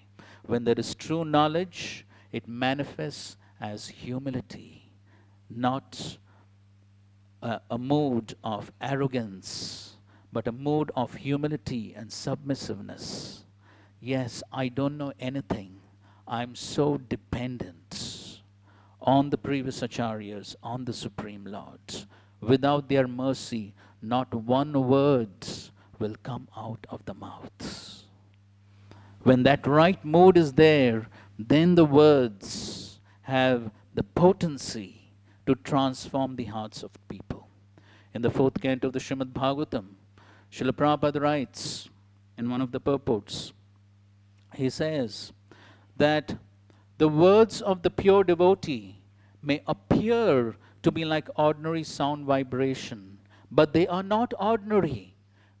When there is true knowledge, it manifests as humility, not a mood of arrogance, but a mood of humility and submissiveness. Yes, I don't know anything. I'm so dependent on the previous acharyas, on the Supreme Lord. Without their mercy, not one word will come out of the mouth. When that right mood is there, then the words have the potency to transform the hearts of people. In the 4th canto of the Srimad Bhagavatam, Srila Prabhupada writes in one of the purports, he says that the words of the pure devotee may appear to be like ordinary sound vibration, but they are not ordinary,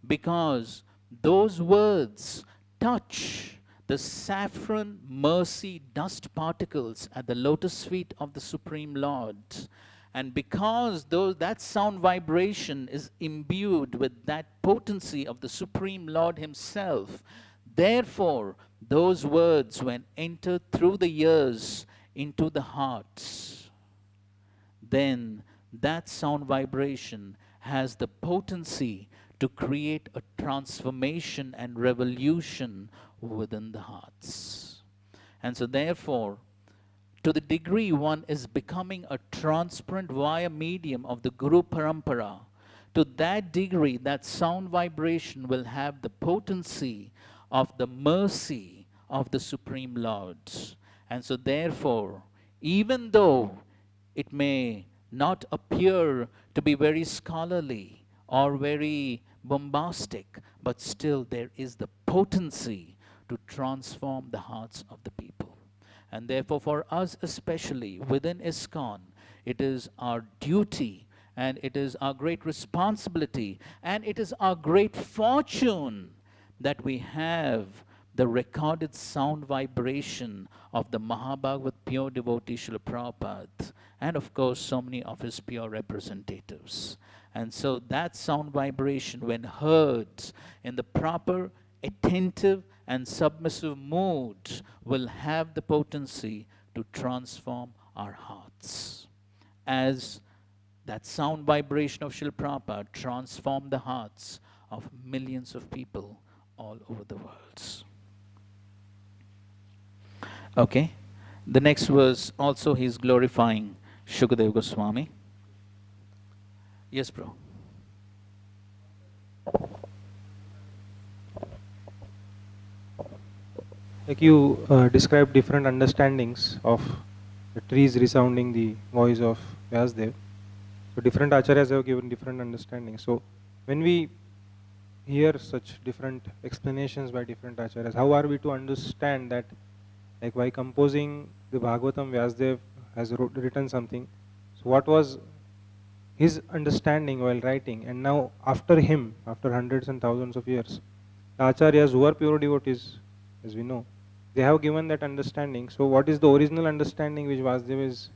because those words touch the saffron mercy dust particles at the lotus feet of the Supreme Lord. And because that sound vibration is imbued with that potency of the Supreme Lord Himself, therefore, those words, when entered through the ears into the heart, then that sound vibration has the potency to create a transformation and revolution within the hearts. And so therefore, to the degree one is becoming a transparent via medium of the Guru Parampara, to that degree that sound vibration will have the potency of the mercy of the Supreme Lord. And so therefore, even though it may not appear to be very scholarly or very bombastic, but still there is the potency to transform the hearts of the people. And therefore for us especially within ISKCON, it is our duty and it is our great responsibility and it is our great fortune that we have the recorded sound vibration of the Mahabhagavat pure devotee Srila Prabhupada, and of course so many of his pure representatives. And so that sound vibration, when heard in the proper, attentive and submissive mood, will have the potency to transform our hearts. As that sound vibration of Srila Prabhupada transformed the hearts of millions of people all over the world. Okay, the next verse also he's glorifying Shukadeva Goswami. Yes, bro. Like you described different understandings of the trees resounding the voice of Vyasdev. So different acharyas have given different understandings. So when we hear such different explanations by different acharyas, how are we to understand that, like by composing the Bhagavatam, Vyasdev has written something. So what was his understanding while writing? And now after him, after hundreds and thousands of years, the acharyas who are pure devotees, as we know, they have given that understanding. So what is the original understanding which Vyasdev is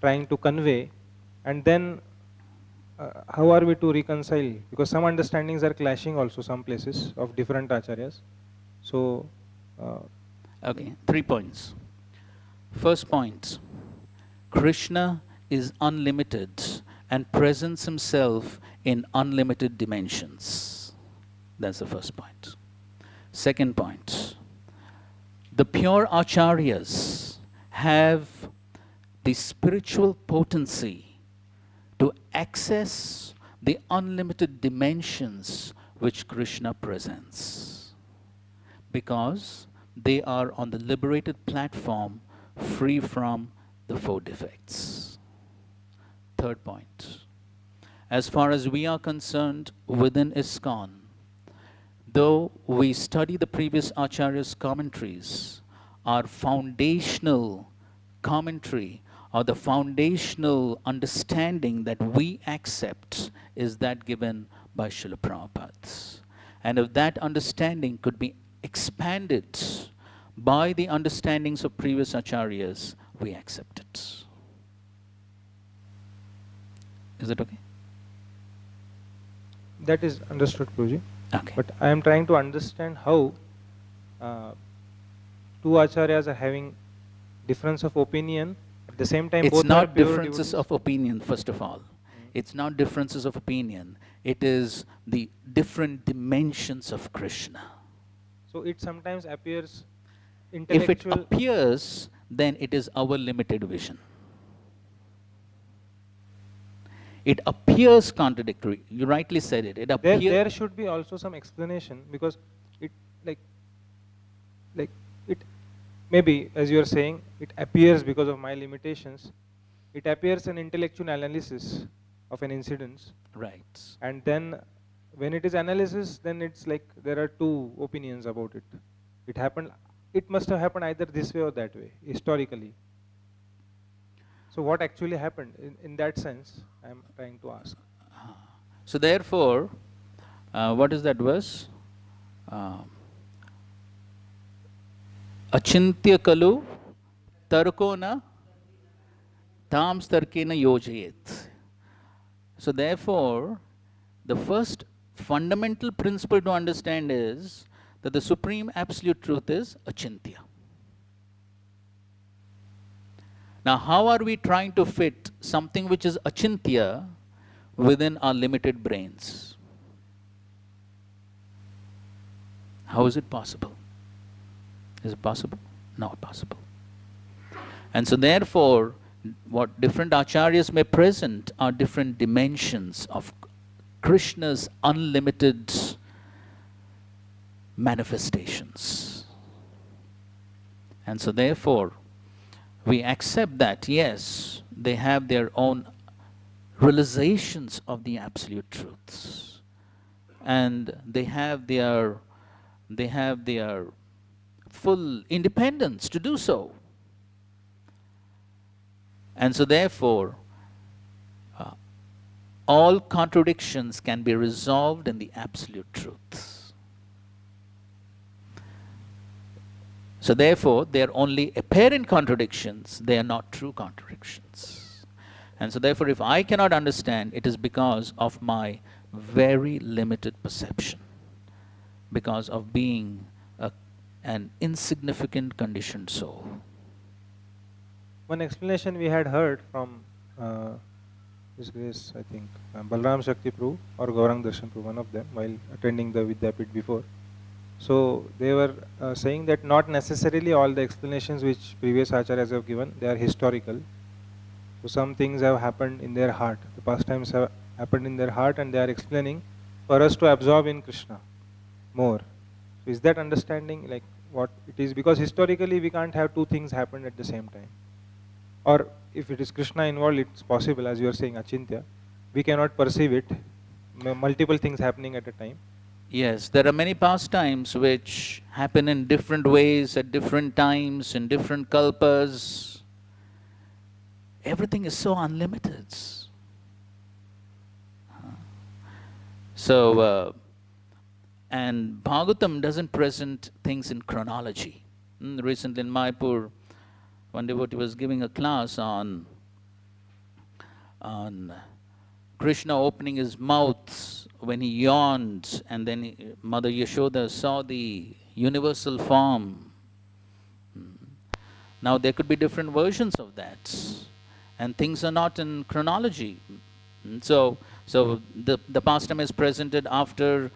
trying to convey? And then how are we to reconcile? Because some understandings are clashing also some places of different acharyas. So, okay, 3 points. First point, Krishna is unlimited and presents himself in unlimited dimensions. That's the first point. Second point, the pure acharyas have the spiritual potency to access the unlimited dimensions which Krishna presents, because they are on the liberated platform, free from the 4 defects. Third point, as far as we are concerned within ISKCON, though we study the previous Acharya's commentaries, our foundational commentary or the foundational understanding that we accept is that given by Srila Prabhupada. And if that understanding could be expanded by the understandings of previous Acharyas, we accept it. Is it okay? That is understood, Prabhuji. Okay. But I am trying to understand how two acharyas are having difference of opinion at the same time. It's both not are pure differences devotees. of opinion, first of all. It's not differences of opinion. It is the different dimensions of Krishna. So it sometimes appears If it intellectual. appears, then it is our limited vision. It appears contradictory. You rightly said it. It appears. There should be also some explanation, because it like it maybe, as you are saying, it appears because of my limitations. It appears an intellectual analysis of an incident. Right. And then when it is analysis, then it's like there are two opinions about it. It happened. It must have happened either this way or that way, historically. So what actually happened in that sense, I am trying to ask. So therefore, what is that verse? Achintya kalu tarkona tam starkena yojayet. So therefore, the first fundamental principle to understand is that the supreme absolute truth is achintya. Now, how are we trying to fit something which is achintya within our limited brains? How is it possible? Is it possible? Not possible. And so therefore, what different acharyas may present are different dimensions of Krishna's unlimited manifestations. And so therefore, we accept that, yes, they have their own realizations of the absolute truths, and they have their full independence to do so. And so therefore, all contradictions can be resolved in the absolute truth. So therefore, they are only apparent contradictions, they are not true contradictions. And so therefore, if I cannot understand, it is because of my very limited perception, because of being an insignificant conditioned soul. One explanation we had heard from His Grace, I think, Balram Shakti Prabhu or Gaurang Darshan Prabhu, one of them, while attending the Vidyapit before. So they were saying that not necessarily all the explanations which previous acharyas have given, they are historical. So some things have happened in their heart. The pastimes have happened in their heart, and they are explaining for us to absorb in Krishna more. So is that understanding like what it is? Because historically we can't have two things happen at the same time. Or if it is Krishna involved, it's possible, as you are saying, achintya. We cannot perceive it, multiple things happening at a time. Yes, there are many pastimes which happen in different ways at different times, in different kalpas. Everything is so unlimited. So, and Bhagavatam doesn't present things in chronology. Recently in Mayapur, one devotee was giving a class on Krishna opening his mouth when he yawned, and then Mother Yashoda saw the universal form. Now there could be different versions of that, and things are not in chronology. So the pastime is presented after,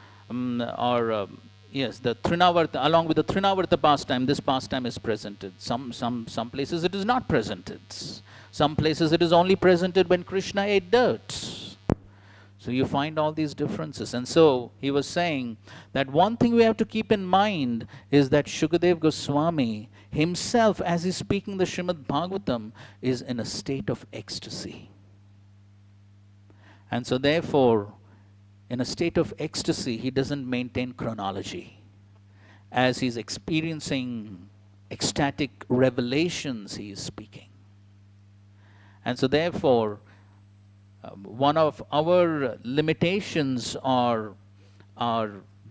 yes, the Trinavarta, along with the Trinavarta pastime, this pastime is presented. Some places it is not presented. Some places it is only presented when Krishna ate dirt. So you find all these differences. And so he was saying that one thing we have to keep in mind is that Shukadev Goswami himself, as he's speaking the Srimad Bhagavatam, is in a state of ecstasy. And so therefore, in a state of ecstasy, he doesn't maintain chronology. As he's experiencing ecstatic revelations, he is speaking. And so therefore, one of our limitations or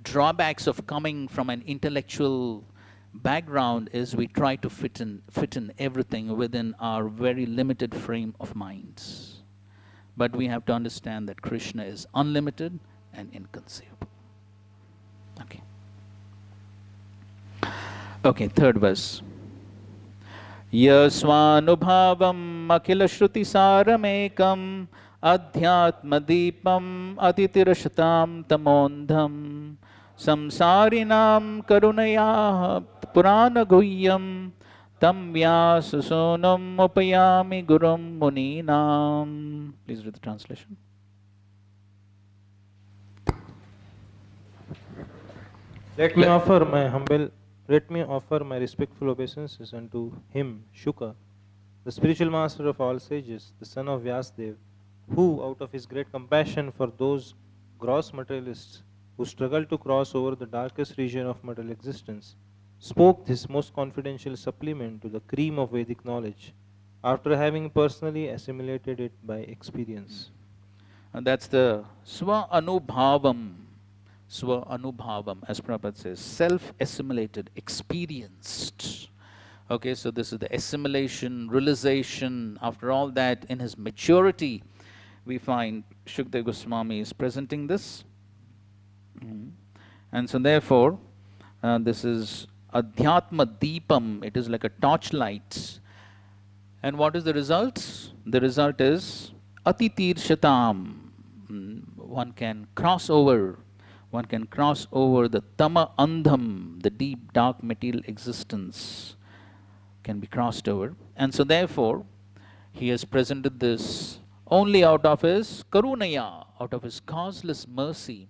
drawbacks of coming from an intellectual background is we try to fit in everything within our very limited frame of minds. But we have to understand that Krishna is unlimited and inconceivable. Okay, third verse. Yasvanubhavam akhila shruti saramekam adhyatmadipam atitirashatam tamondham samsarinam karunaya puranaguhyam tam vyasasonam upayami gurum muninam. Please read the translation. Let me offer my respectful obeisances unto him, Shuka, the spiritual master of all sages, the son of Vyasdev, who, out of his great compassion for those gross materialists who struggle to cross over the darkest region of material existence, spoke this most confidential supplement to the cream of Vedic knowledge, after having personally assimilated it by experience. And that's the Swa-Anubhavam. Swa-Anubhavam, as Prabhupada says, self-assimilated, experienced. Okay, so this is the assimilation, realization. After all that, in his maturity, we find Shukdev Goswami is presenting this. And so therefore, this is Adhyatma Deepam. It is like a torchlight. And what is the result? The result is Atitir Shatam. One can cross over the Tama Andham, the deep, dark material existence can be crossed over. And so therefore, he has presented this only out of his Karunaya, out of his causeless mercy.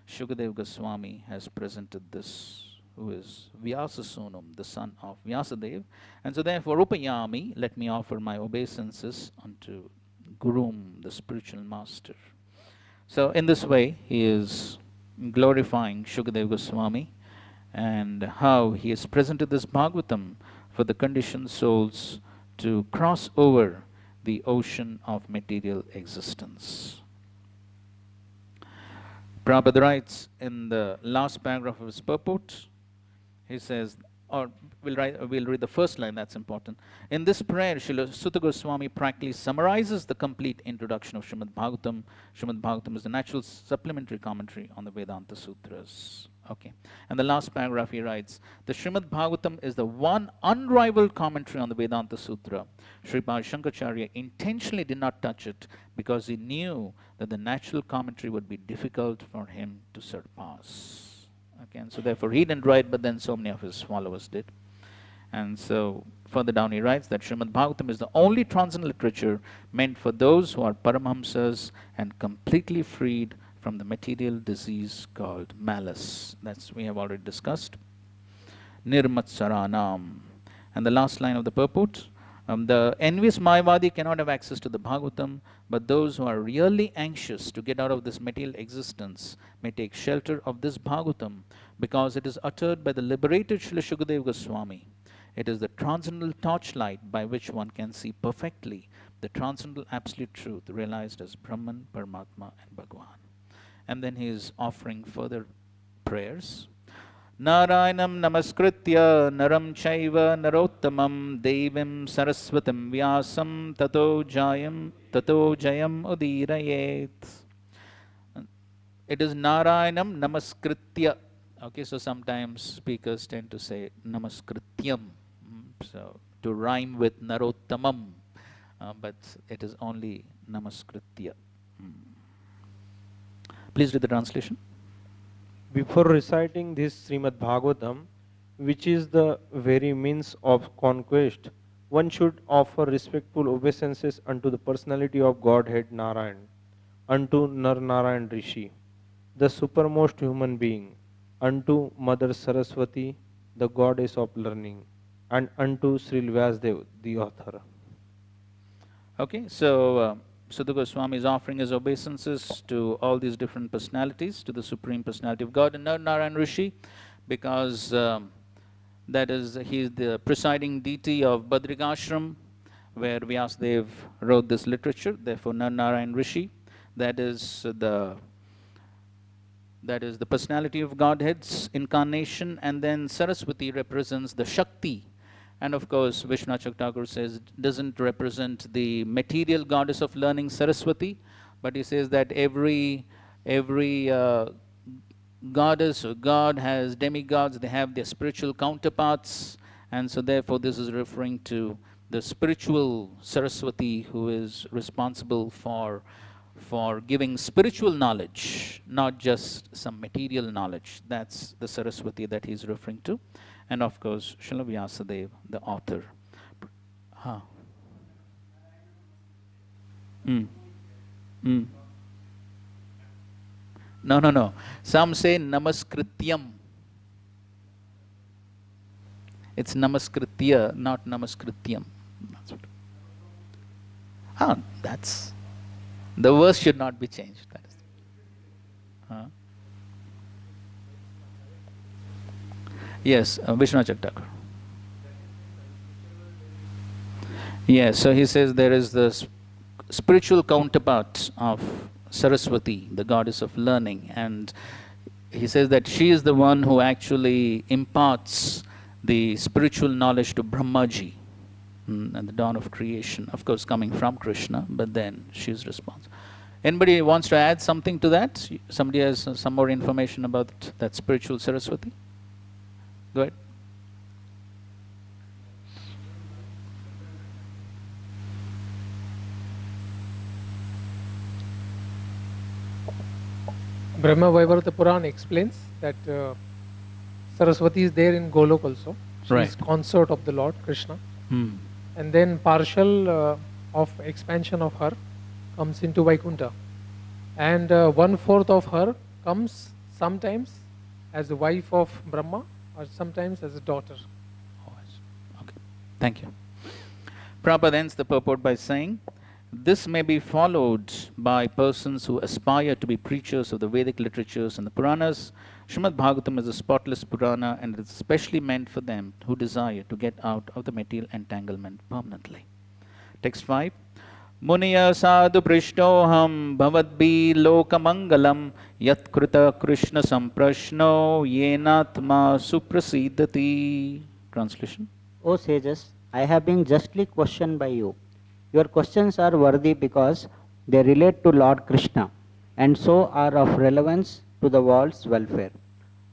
Shukadev Goswami has presented this, who is Vyasasonam, the son of Vyasadev. And so therefore, Upayami, let me offer my obeisances unto Gurum, the spiritual master. So in this way, he is glorifying Shukadev Goswami and how he has presented this Bhagavatam for the conditioned souls to cross over the ocean of material existence. Prabhupada writes in the last paragraph of his purport, he says, or we'll read the first line, that's important. In this prayer, Srila Sutta Goswami practically summarizes the complete introduction of Srimad Bhagavatam. Srimad Bhagavatam is the natural supplementary commentary on the Vedanta Sutras. Okay. And the last paragraph he writes, the Srimad Bhagavatam is the one unrivaled commentary on the Vedanta Sutra. Sripad Shankaracharya intentionally did not touch it because he knew that the natural commentary would be difficult for him to surpass. Okay, and so therefore he didn't write, but then so many of his followers did. And so further down he writes that Srimad Bhagavatam is the only transcendental literature meant for those who are Paramhamsas and completely freed from the material disease called malice. That's we have already discussed. Nirmatsaranam. And the last line of the purport, the envious Mayavadi cannot have access to the Bhagavatam, but those who are really anxious to get out of this material existence may take shelter of this Bhagavatam because it is uttered by the liberated Srila Shukadev Goswami. It is the transcendental torchlight by which one can see perfectly the transcendental absolute truth realized as Brahman, Paramatma and Bhagavan. And then he is offering further prayers. Narayanam namaskritya naram chaiva narottamam devim saraswatam vyasam tato jayam udirayet. It is Narayanam namaskritya. Okay, so sometimes speakers tend to say namaskrityam, so to rhyme with narottamam, but it is only namaskritya. Please read the translation. Before reciting this Srimad Bhagavatam, which is the very means of conquest one should offer respectful obeisances unto the personality of Godhead Narayan, unto Nar Narayan Rishi, the supermost human being, unto Mother Saraswati, the goddess of learning, and unto Sri Vyasdev, the author. Okay, so Sudha Goswami is offering his obeisances to all these different personalities, to the Supreme Personality of God and Narayan Rishi, because that is, he is the presiding deity of Badrikashram, where Vyasadev wrote this literature. Therefore, Narayan Rishi, that is the personality of Godhead's incarnation, and then Saraswati represents the Shakti. And of course, Vishwanath Thakur says, doesn't represent the material goddess of learning, Saraswati, but he says that every goddess or god has demigods, they have their spiritual counterparts, and so therefore this is referring to the spiritual Saraswati, who is responsible for giving spiritual knowledge, not just some material knowledge. That's the Saraswati that he's referring to. And of course, Srila Vyasadeva, the author. Huh. No. Some say namaskrityam. It's namaskritya, not namaskrityam. That's the verse should not be changed. That is. Yes, Vishwanath Thakur. Yes, so he says there is the spiritual counterpart of Saraswati, the goddess of learning, and he says that she is the one who actually imparts the spiritual knowledge to Brahmaji at the dawn of creation, of course coming from Krishna, but then she is responsible. Anybody wants to add something to that? Somebody has some more information about that spiritual Saraswati? Go ahead. Brahma Vaivarta Purana explains that Saraswati is there in Golok also. She is consort of the Lord Krishna. And then partial of expansion of her comes into Vaikuntha. And 1/4 of her comes sometimes as a wife of Brahma or sometimes as a daughter. Okay, thank you. Prabhupada ends the purport by saying, this may be followed by persons who aspire to be preachers of the Vedic literatures and the Puranas. Srimad Bhagavatam is a spotless Purana and it is especially meant for them who desire to get out of the material entanglement permanently. Text 5. Muniya sadhu prishtoham bhavadbhi lokamangalam yat krita krishna samprashno yenatma suprasidati. Translation. O sages, I have been justly questioned by you. Your questions are worthy because they relate to Lord Krishna and so are of relevance to the world's welfare.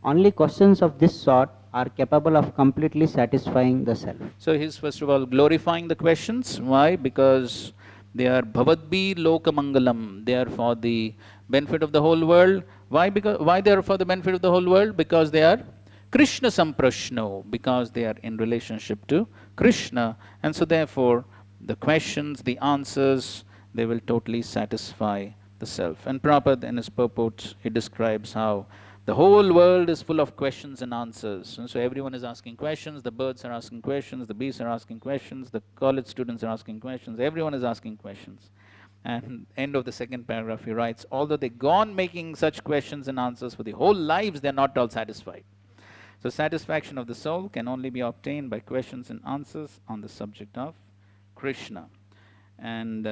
Only questions of this sort are capable of completely satisfying the self. So he's first of all glorifying the questions. Why? Because they are bhavadbhi lokamangalam. They are for the benefit of the whole world. Why? Why they are for the benefit of the whole world? Because they are Krishna samprashno, because they are in relationship to Krishna, and so therefore the questions, the answers, they will totally satisfy the self. And Prabhupada in his purport, he describes how the whole world is full of questions and answers. And so everyone is asking questions, the birds are asking questions, the bees are asking questions, the college students are asking questions, everyone is asking questions. And end of the second paragraph he writes, although they go on making such questions and answers for the whole lives, they are not all satisfied. So satisfaction of the soul can only be obtained by questions and answers on the subject of Krishna. And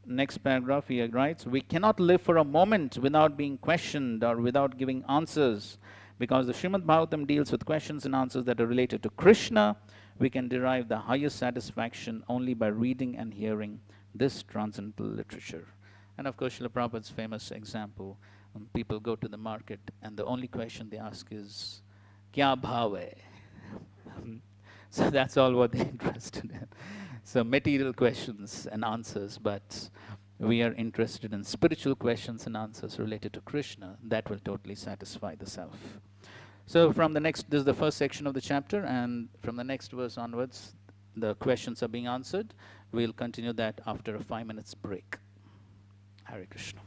next paragraph he writes, we cannot live for a moment without being questioned or without giving answers. Because the Srimad Bhagavatam deals with questions and answers that are related to Krishna, we can derive the highest satisfaction only by reading and hearing this transcendental literature. And of course, Srila Prabhupada's famous example, when people go to the market and the only question they ask is, kya bhav hai? So that's all what they're interested in. So material questions and answers, but we are interested in spiritual questions and answers related to Krishna. That will totally satisfy the self. So from the next, this is the first section of the chapter, and from the next verse onwards, the questions are being answered. We'll continue that after a 5 minutes break. Hare Krishna.